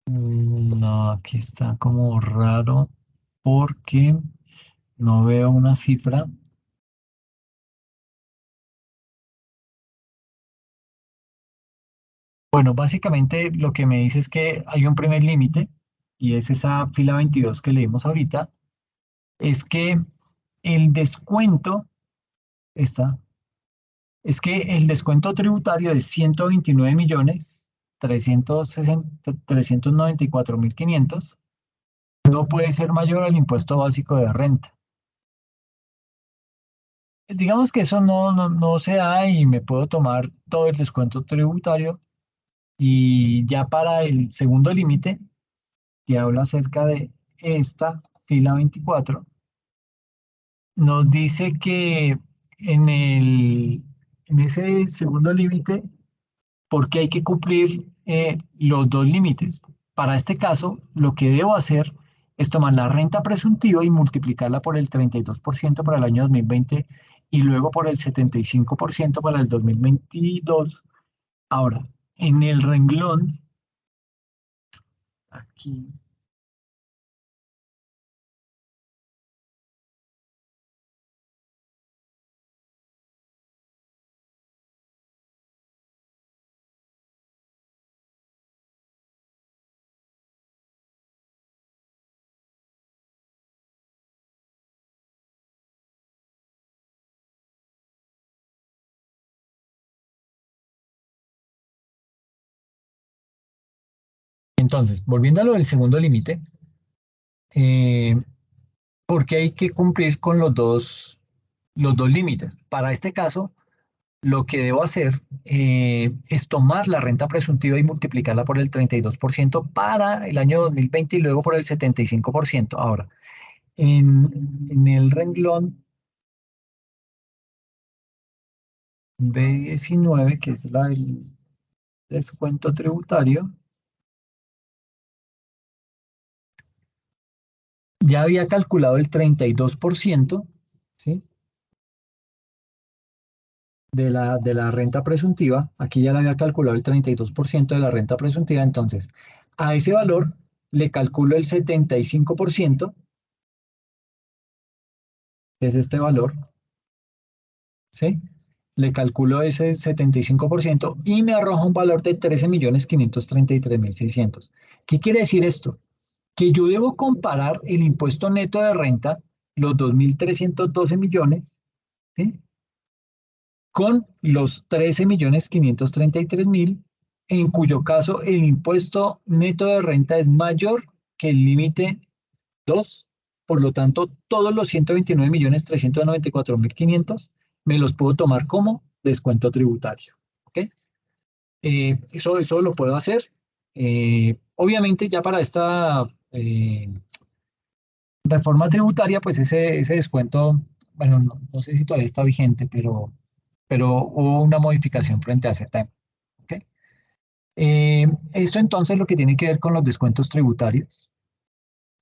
No, aquí está como raro porque no veo una cifra. Bueno, básicamente lo que me dice es que hay un primer límite, y es esa fila 22 que leímos ahorita, es que el descuento está, es que el descuento tributario de 129.394.500 no puede ser mayor al impuesto básico de renta. Digamos que eso no se da y me puedo tomar todo el descuento tributario, y ya para el segundo límite, que habla acerca de esta fila 24, nos dice que en ese segundo límite, porque hay que cumplir los dos límites. Para este caso, lo que debo hacer es tomar la renta presuntiva y multiplicarla por el 32% para el año 2020 y luego por el 75% para el 2022. Ahora, en el renglón, aquí, entonces, volviendo a lo del segundo límite, eh, porque hay que cumplir con los dos límites. Para este caso, lo que debo hacer es tomar la renta presuntiva y multiplicarla por el 32% para el año 2020 y luego por el 75%. Ahora, en el renglón B19, que es el descuento tributario, ya había calculado el 32%, ¿sí? De la renta presuntiva. Aquí ya le había calculado el 32% de la renta presuntiva. Entonces, a ese valor le calculo el 75%, que es este valor, ¿sí? Le calculo ese 75% y me arroja un valor de 13.533.600. ¿Qué quiere decir esto? Que yo debo comparar el impuesto neto de renta, los 2.312 millones, ¿sí? Con los 13.533.000, en cuyo caso el impuesto neto de renta es mayor que el límite 2. Por lo tanto, todos los 129.394.500 me los puedo tomar como descuento tributario. ¿Ok? Eso lo puedo hacer. Obviamente, ya para esta reforma tributaria, pues ese descuento bueno, no sé si todavía está vigente, pero hubo una modificación frente a ese tema. ¿Ok? Esto entonces lo que tiene que ver con los descuentos tributarios.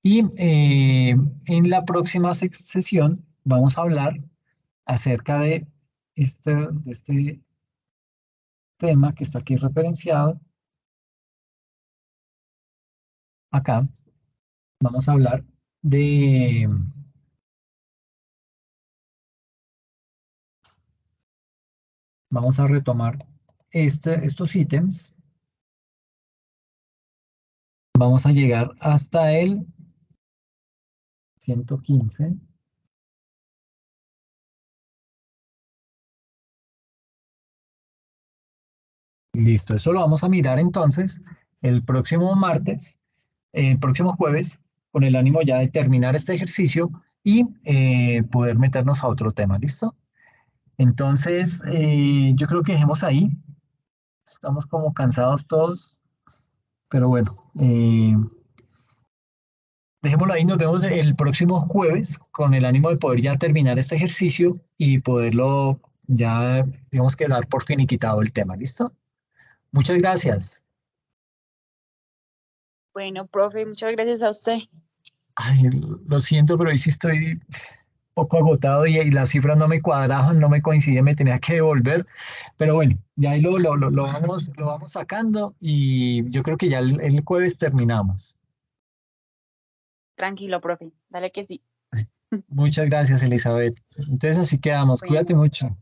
Y en la próxima sesión vamos a hablar acerca de este tema que está aquí referenciado. Acá vamos a hablar de, vamos a retomar estos ítems. Vamos a llegar hasta el 115. Listo, eso lo vamos a mirar entonces el próximo martes, el próximo jueves, con el ánimo ya de terminar este ejercicio y poder meternos a otro tema, ¿listo? Entonces, yo creo que dejemos ahí. Estamos como cansados todos, pero bueno, dejémoslo ahí. Nos vemos el próximo jueves con el ánimo de poder ya terminar este ejercicio y poderlo ya, digamos que dar por finiquitado el tema, ¿listo? Muchas gracias. Bueno, profe, muchas gracias a usted. Ay, lo siento, pero hoy sí estoy un poco agotado y las cifras no me cuadraban, no me coincidían, me tenía que devolver. Pero bueno, ya ahí lo vamos sacando y yo creo que ya el jueves terminamos. Tranquilo, profe. Dale que sí. Muchas gracias, Elizabeth. Entonces así quedamos. Cuídate Bueno, mucho.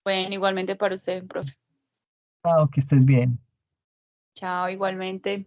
bueno, igualmente para usted, profe. Chao, que estés bien. Chao, igualmente.